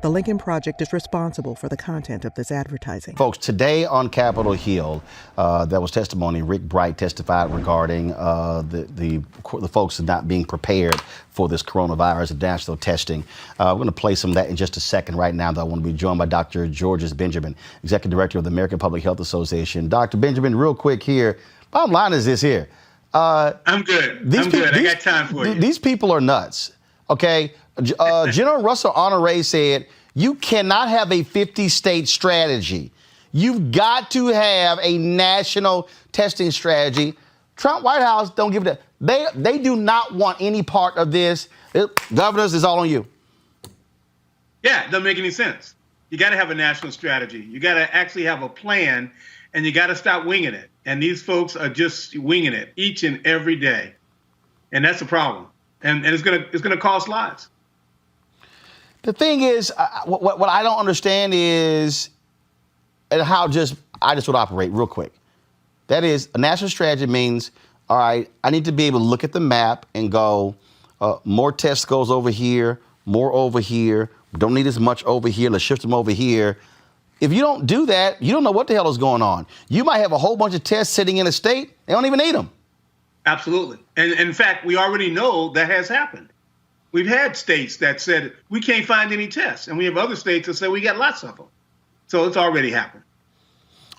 The Lincoln Project is responsible for the content of this advertising. Folks, today on Capitol Hill, there was testimony. Rick Bright testified regarding the folks not being prepared for this coronavirus and national testing. We're going to play some of that in just a second. Right now, though, I want to be joined by Dr. Georges Benjamin, Executive Director of the American Public Health Association. Dr. Benjamin, real quick here. Bottom line is this here. I'm good. I got time for you. These people are nuts, okay? General Russell Honore said, you cannot have a 50-state strategy. You've got to have a national testing strategy. Trump White House don't give it. They do not want any part of this. Governors, it's all on you. Yeah, it doesn't make any sense. You got to have a national strategy. You got to actually have a plan, and you got to stop winging it. And these folks are just winging it each and every day, and that's a problem. And it's gonna cost lives. The thing is, what I don't understand is how I just would operate real quick. That is, a national strategy means, all right, I need to be able to look at the map and go, more test goes over here, more over here. Don't need as much over here. Let's shift them over here. If you don't do that, you don't know what the hell is going on. You might have a whole bunch of tests sitting in a state. They don't even need them. Absolutely. And in fact, we already know that has happened. We've had states that said, we can't find any tests. And we have other states that say we got lots of them. So it's already happened.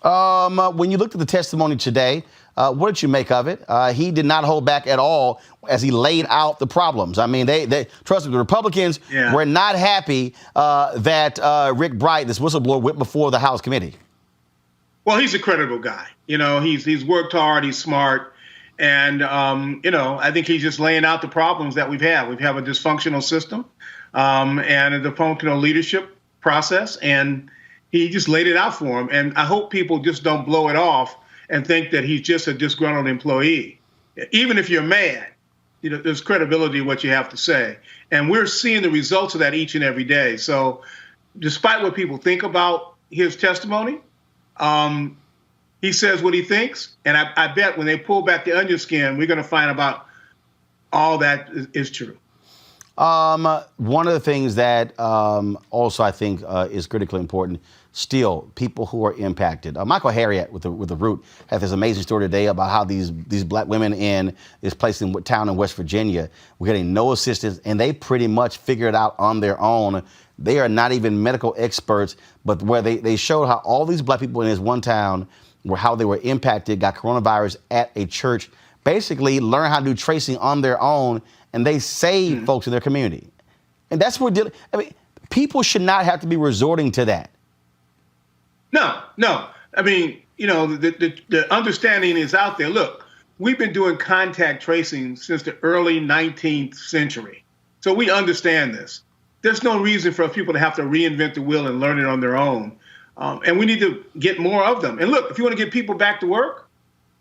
When you looked at the testimony today, what did you make of it? He did not hold back at all as he laid out the problems. I mean, they trust me, the Republicans were not happy that Rick Bright, this whistleblower, went before the House committee. Well, he's a credible guy. You know, he's worked hard, he's smart. And, you know, I think he's just laying out the problems that we've had. We have a dysfunctional system and a dysfunctional leadership process. And he just laid it out for him. And I hope people just don't blow it off and think that he's just a disgruntled employee. Even if you're mad, you know, there's credibility in what you have to say. And we're seeing the results of that each and every day. So despite what people think about his testimony, he says what he thinks. And I bet when they pull back the onion skin, we're going to find about all that is true. One of the things that also I think is critically important, still, people who are impacted. Michael Harriet with the Root had this amazing story today about how these black women in this place in town in West Virginia were getting no assistance, and they pretty much figured it out on their own. They are not even medical experts, but where they showed how all these black people in this one town were how they were impacted, got coronavirus at a church, basically learn how to do tracing on their own, and they save folks in their community. And that's what I mean, people should not have to be resorting to that. No. I mean, you know, the understanding is out there. Look, we've been doing contact tracing since the early 19th century. So we understand this. There's no reason for people to have to reinvent the wheel and learn it on their own. And we need to get more of them. And look, if you want to get people back to work,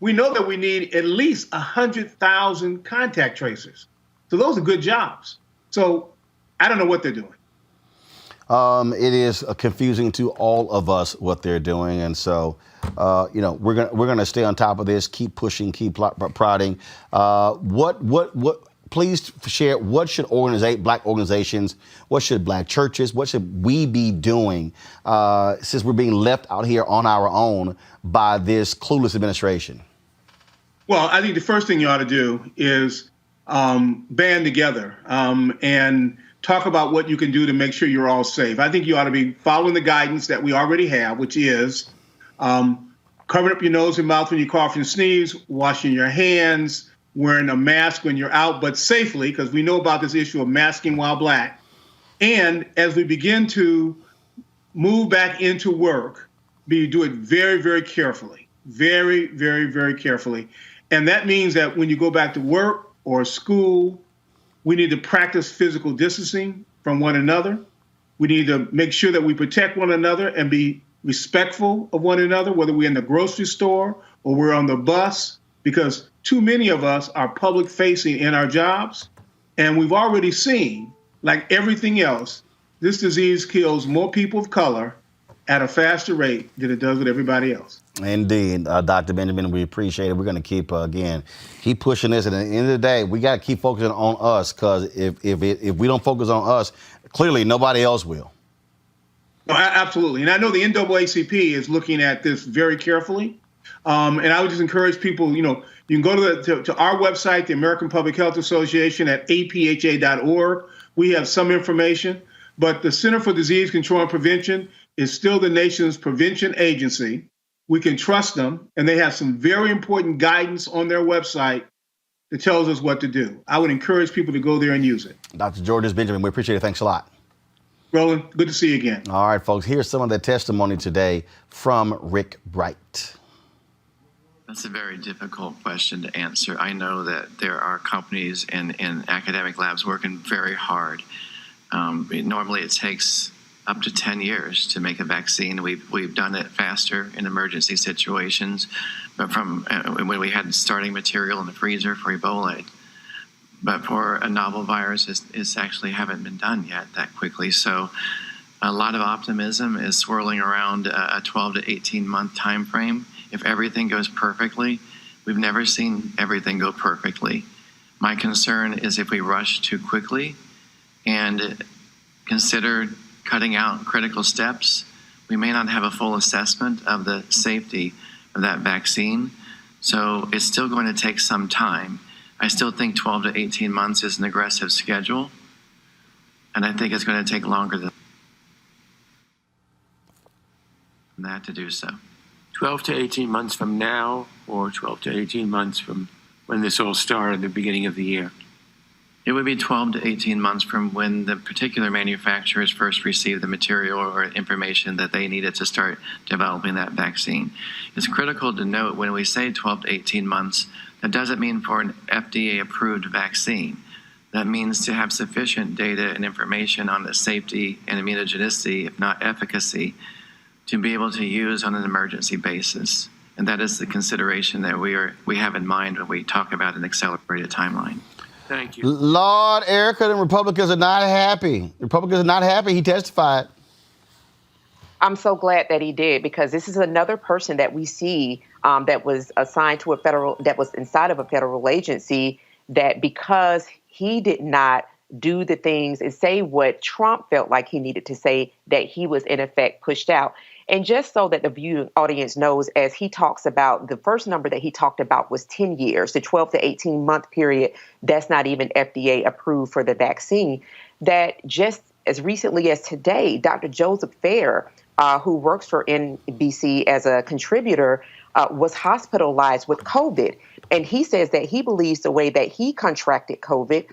we know that we need at least 100,000 contact tracers. So those are good jobs. So I don't know what they're doing. It is confusing to all of us what they're doing, and so you know we're gonna stay on top of this, keep pushing, keep prodding. Please share. What should black organizations? What should black churches? What should we be doing since we're being left out here on our own by this clueless administration? Well, I think the first thing you ought to do is band together and talk about what you can do to make sure you're all safe. I think you ought to be following the guidance that we already have, which is covering up your nose and mouth when you cough and sneeze, washing your hands, wearing a mask when you're out, but safely, because we know about this issue of masking while black. And as we begin to move back into work, do it very, very carefully, very, very, very carefully. And that means that when you go back to work or school, we need to practice physical distancing from one another. We need to make sure that we protect one another and be respectful of one another, whether we're in the grocery store or we're on the bus, because too many of us are public facing in our jobs. And we've already seen, like everything else, this disease kills more people of color at a faster rate than it does with everybody else. Indeed. Dr. Benjamin, we appreciate it. We're going to keep pushing this. And at the end of the day, we got to keep focusing on us, because if we don't focus on us, clearly nobody else will. Oh, absolutely. And I know the NAACP is looking at this very carefully. And I would just encourage people, you know, you can go to our website, the American Public Health Association, at apha.org. We have some information, but the Center for Disease Control and Prevention is still the nation's prevention agency. We can trust them, and they have some very important guidance on their website that tells us what to do. I would encourage people to go there and use it. Dr. George Benjamin, we appreciate it. Thanks a lot. Roland, good to see you again. All right, folks, here's some of the testimony today from Rick Bright. That's a very difficult question to answer. I know that there are companies and academic labs working very hard. Normally it takes up to 10 years to make a vaccine. We've done it faster in emergency situations, but from when we had starting material in the freezer for Ebola. But for a novel virus, it's actually haven't been done yet that quickly. So a lot of optimism is swirling around a 12 to 18 month time frame. If everything goes perfectly, we've never seen everything go perfectly. My concern is if we rush too quickly and consider cutting out critical steps, we may not have a full assessment of the safety of that vaccine. So it's still going to take some time. I still think 12 to 18 months is an aggressive schedule, and I think it's going to take longer than that to do so. 12 to 18 months from now, or 12 to 18 months from when this all started at the beginning of the year? It would be 12 to 18 months from when the particular manufacturers first received the material or information that they needed to start developing that vaccine. It's critical to note when we say 12 to 18 months, that doesn't mean for an FDA-approved vaccine. That means to have sufficient data and information on the safety and immunogenicity, if not efficacy, to be able to use on an emergency basis. And that is the consideration that we have in mind when we talk about an accelerated timeline. Thank you. Lord, Erica, and Republicans are not happy. Republicans are not happy. He testified. I'm so glad that he did, because this is another person that we see that was assigned to that was inside of a federal agency, that because he did not do the things and say what Trump felt like he needed to say, that he was in effect pushed out. And just so that the viewing audience knows, as he talks about, the first number that he talked about was 10 years, the 12 to 18 month period. That's not even FDA approved for the vaccine. That just as recently as today, Dr. Joseph Fair, who works for NBC as a contributor, was hospitalized with COVID. And he says that he believes the way that he contracted COVID,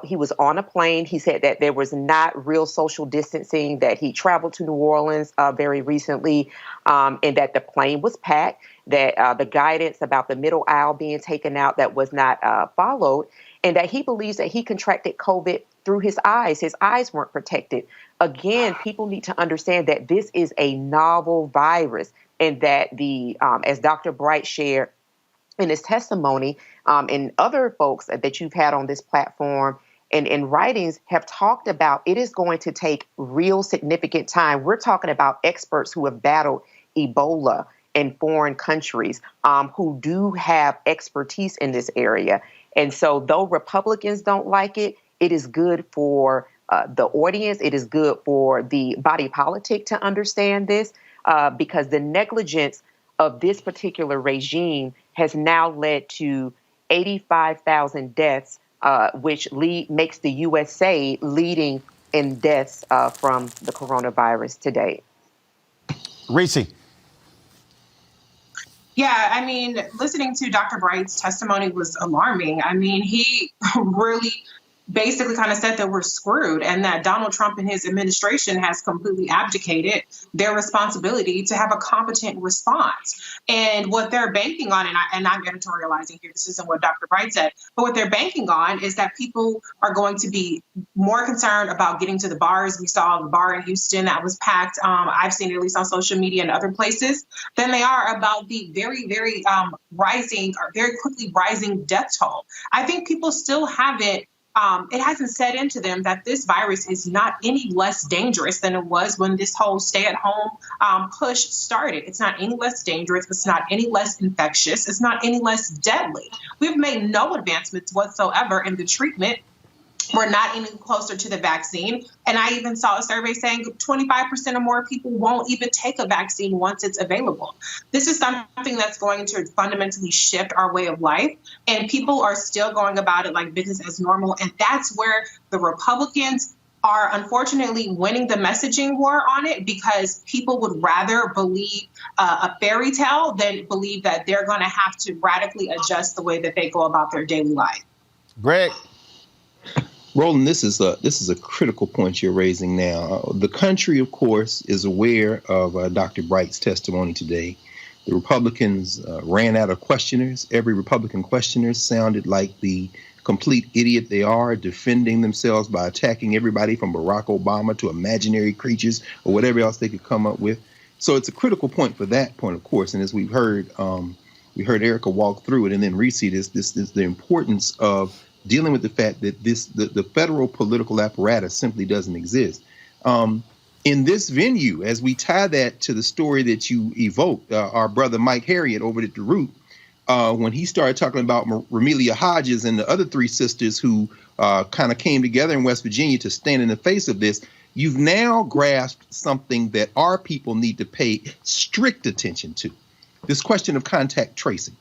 he was on a plane. He said that there was not real social distancing, that he traveled to New Orleans very recently, and that the plane was packed, that the guidance about the middle aisle being taken out, that was not followed, and that he believes that he contracted COVID through his eyes. His eyes weren't protected. Again, people need to understand that this is a novel virus, and that as Dr. Bright shared in his testimony, and other folks that you've had on this platform and in writings have talked about, it is going to take real significant time. We're talking about experts who have battled Ebola in foreign countries, who do have expertise in this area. And so though Republicans don't like it, it is good for the audience. It is good for the body politic to understand this, because the negligence of this particular regime has now led to 85,000 deaths, which makes the USA leading in deaths from the coronavirus today. Reese. Yeah, I mean, listening to Dr. Bright's testimony was alarming. I mean, he really basically kind of said that we're screwed, and that Donald Trump and his administration has completely abdicated their responsibility to have a competent response. And what they're banking on, and I'm editorializing here, this isn't what Dr. Bright said, but what they're banking on is that people are going to be more concerned about getting to the bars. We saw the bar in Houston that was packed. I've seen it at least on social media and other places, than they are about the very, very very quickly rising death toll. I think people still haven't it hasn't set into them that this virus is not any less dangerous than it was when this whole stay-at-home push started. It's not any less dangerous. It's not any less infectious. It's not any less deadly. We've made no advancements whatsoever in the treatment. We're not any closer to the vaccine. And I even saw a survey saying 25% or more people won't even take a vaccine once it's available. This is something that's going to fundamentally shift our way of life. And people are still going about it like business as normal. And that's where the Republicans are unfortunately winning the messaging war on it, because people would rather believe a fairy tale than believe that they're going to have to radically adjust the way that they go about their daily life. Greg. Roland, this is a critical point you're raising now. The country, of course, is aware of Dr. Bright's testimony today. The Republicans ran out of questioners. Every Republican questioner sounded like the complete idiot they are, defending themselves by attacking everybody from Barack Obama to imaginary creatures or whatever else they could come up with. So it's a critical point for that point, of course. And as we heard Erica walk through it, and then Reese, this the importance of dealing with the fact that the federal political apparatus simply doesn't exist. In this venue, as we tie that to the story that you evoked, our brother Mike Harriet over at the Root, when he started talking about Ramelia Hodges and the other three sisters who kind of came together in West Virginia to stand in the face of this, you've now grasped something that our people need to pay strict attention to, this question of contact tracing.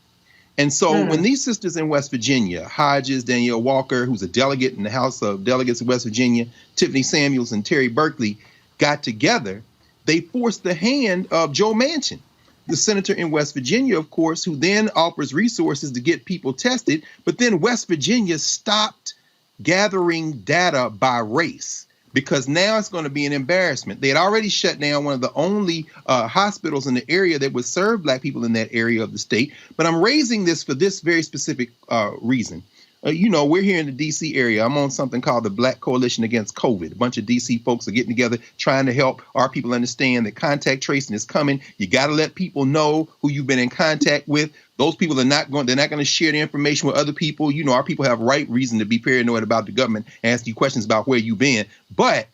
And so when these sisters in West Virginia, Hodges, Danielle Walker, who's a delegate in the House of Delegates of West Virginia, Tiffany Samuels and Terry Berkeley got together, they forced the hand of Joe Manchin, the senator in West Virginia, of course, who then offers resources to get people tested. But then West Virginia stopped gathering data by race because now it's going to be an embarrassment. They had already shut down one of the only hospitals in the area that would serve Black people in that area of the state. But I'm raising this for this very specific reason. We're here in the D.C. area. I'm on something called the Black Coalition Against COVID. A bunch of D.C. folks are getting together trying to help our people understand that contact tracing is coming. You got to let people know who you've been in contact with. Those people they're not going to share the information with other people. Our people have right reason to be paranoid about the government and ask you questions about where you've been. But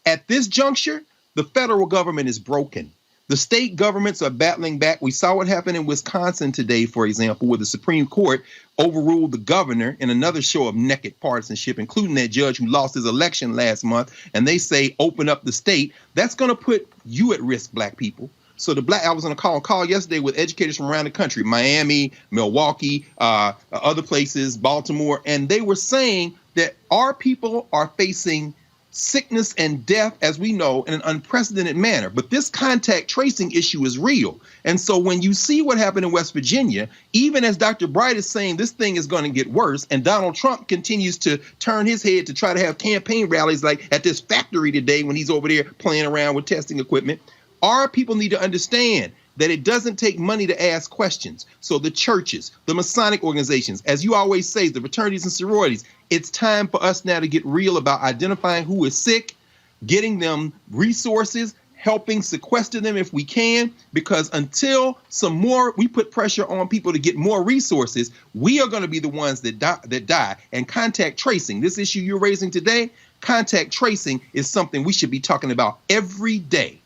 at this juncture, the federal government is broken. The state governments are battling back. We saw what happened in Wisconsin today, for example, where the Supreme Court overruled the governor in another show of naked partisanship, including that judge who lost his election last month. And they say, open up the state. That's going to put you at risk, Black people. So I was on a call yesterday with educators from around the country, Miami, Milwaukee, other places, Baltimore, and they were saying that our people are facing sickness and death, as we know, in an unprecedented manner. But this contact tracing issue is real. And so when you see what happened in West Virginia, even as Dr. Bright is saying this thing is going to get worse, and Donald Trump continues to turn his head to try to have campaign rallies like at this factory today when he's over there playing around with testing equipment, our people need to understand that it doesn't take money to ask questions. So the churches, the Masonic organizations, as you always say, the fraternities and sororities, it's time for us now to get real about identifying who is sick, getting them resources, helping sequester them if we can, because until we put pressure on people to get more resources, we are going to be the ones that die. And contact tracing, this issue you're raising today, contact tracing is something we should be talking about every day.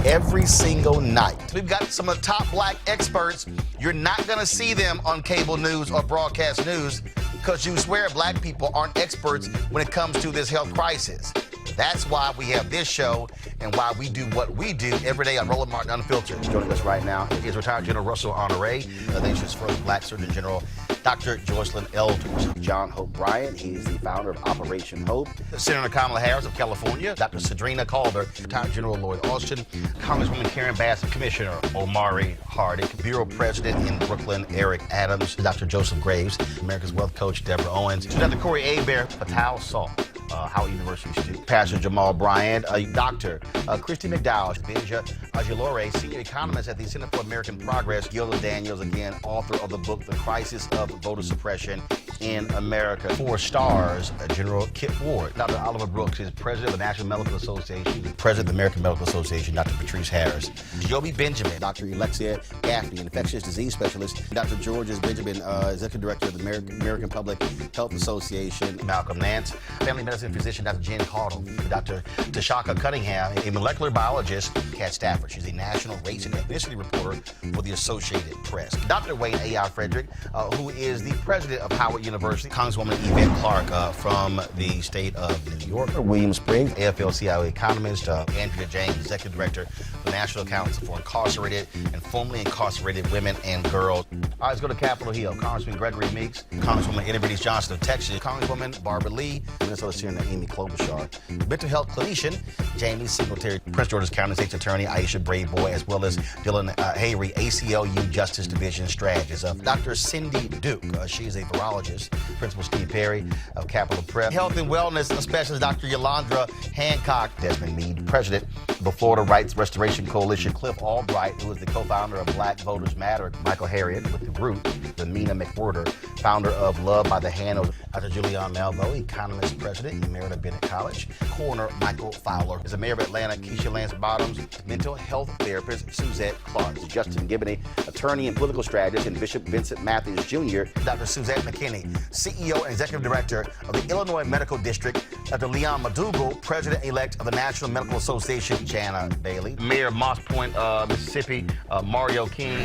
Every single night. We've got some of the top Black experts. You're not going to see them on cable news or broadcast news because you swear Black people aren't experts when it comes to this health crisis. That's why we have this show and why we do what we do every day on Roland Martin Unfiltered. Joining us right now is retired General Russell Honore, the nation's first Black Surgeon General, Dr. Joycelyn Elders. John Hope Bryant, he is the founder of Operation Hope. Senator Kamala Harris of California, Dr. Cedrina Calder, retired General Lloyd Austin, Congresswoman Karen Bass, Commissioner Omari Hardick, Bureau President in Brooklyn, Eric Adams, Dr. Joseph Graves, America's Wealth Coach, Deborah Owens, Dr. Corey Abear, Patel Saul, Howard University student, Pastor Jamal Bryant, Dr. Christy McDowell, Benja Ajilore, senior economist at the Center for American Progress, Gilda Daniels, again, author of the book, The Crisis of Voter Suppression in America. 4 stars, General Kip Ward. Dr. Oliver Brooks is president of the National Medical Association, president of the American Medical Association, Dr. Patrice Harris. Joby Benjamin, Dr. Alexia Gaffney, infectious disease specialist, Dr. Georges Benjamin, executive director of the American Public Health Association, Malcolm Nance, family medicine physician, Dr. Jen Caudle, Dr. Tashaka Cunningham, a molecular biologist, Kat Stafford. She's a national race and ethnicity reporter for the Associated Press. Dr. Wayne A.I. Frederick, who is the president of Howard University. Congresswoman Yvette Clarke from the state of New York. William Spriggs, AFL-CIO economist. Andrea James, Executive Director of the National Council for Incarcerated and Formerly Incarcerated Women and Girls. All right, let's go to Capitol Hill. Congressman Gregory Meeks, Congresswoman Eddie Bernice Johnson of Texas, Congresswoman Barbara Lee, Minnesota Senator Amy Klobuchar, mental health clinician Jamie Singletary, Prince George's County State's Attorney Aisha Brayboy, as well as Dylan Hayrie, ACLU Justice Division strategist. Dr. Cindy Duke, she's a virologist. Principal Steve Perry of Capitol Prep. Health and wellness specialist Dr. Yolanda Hancock. Desmond Meade, president of the Florida Rights Restoration Coalition. Cliff Albright, who is the co-founder of Black Voters Matter. Michael Harriot with The Root. Lamina McWhorter, founder of Love by the Hand. Dr. Julianne Malveaux, economist, president, Emerita Bennett College. Coroner Michael Fowler is the mayor of Atlanta. Keisha Lance Bottoms, mental health therapist Suzette Clark. Justin Gibney, attorney and political strategist, and Bishop Vincent Matthews Jr. Dr. Suzette McKinney, CEO and executive director of the Illinois Medical District. Dr. Leon Madugal, president-elect of the National Medical Association. Jana Bailey, mayor of Moss Point, Mississippi. Mario King.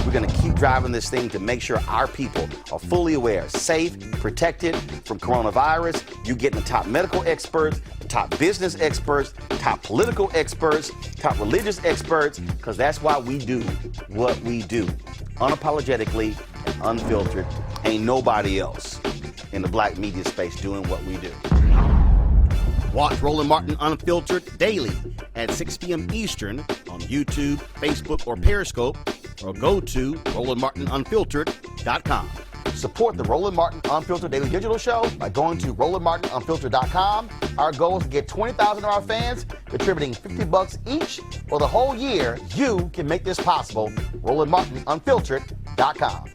We're going to keep driving this thing to make sure our people are fully aware, safe, protected from coronavirus. You're getting the top medical experts, the top business experts, top political experts, top religious experts, because that's why we do what we do. Unapologetically and unfiltered. Ain't nobody else in the black media space doing what we do. Watch Roland Martin Unfiltered daily at 6 p.m. Eastern on YouTube, Facebook, or Periscope, or go to RolandMartinUnfiltered.com. Support the Roland Martin Unfiltered Daily Digital Show by going to RolandMartinUnfiltered.com. Our goal is to get 20,000 of our fans contributing $50 each for the whole year. You can make this possible. RolandMartinUnfiltered.com.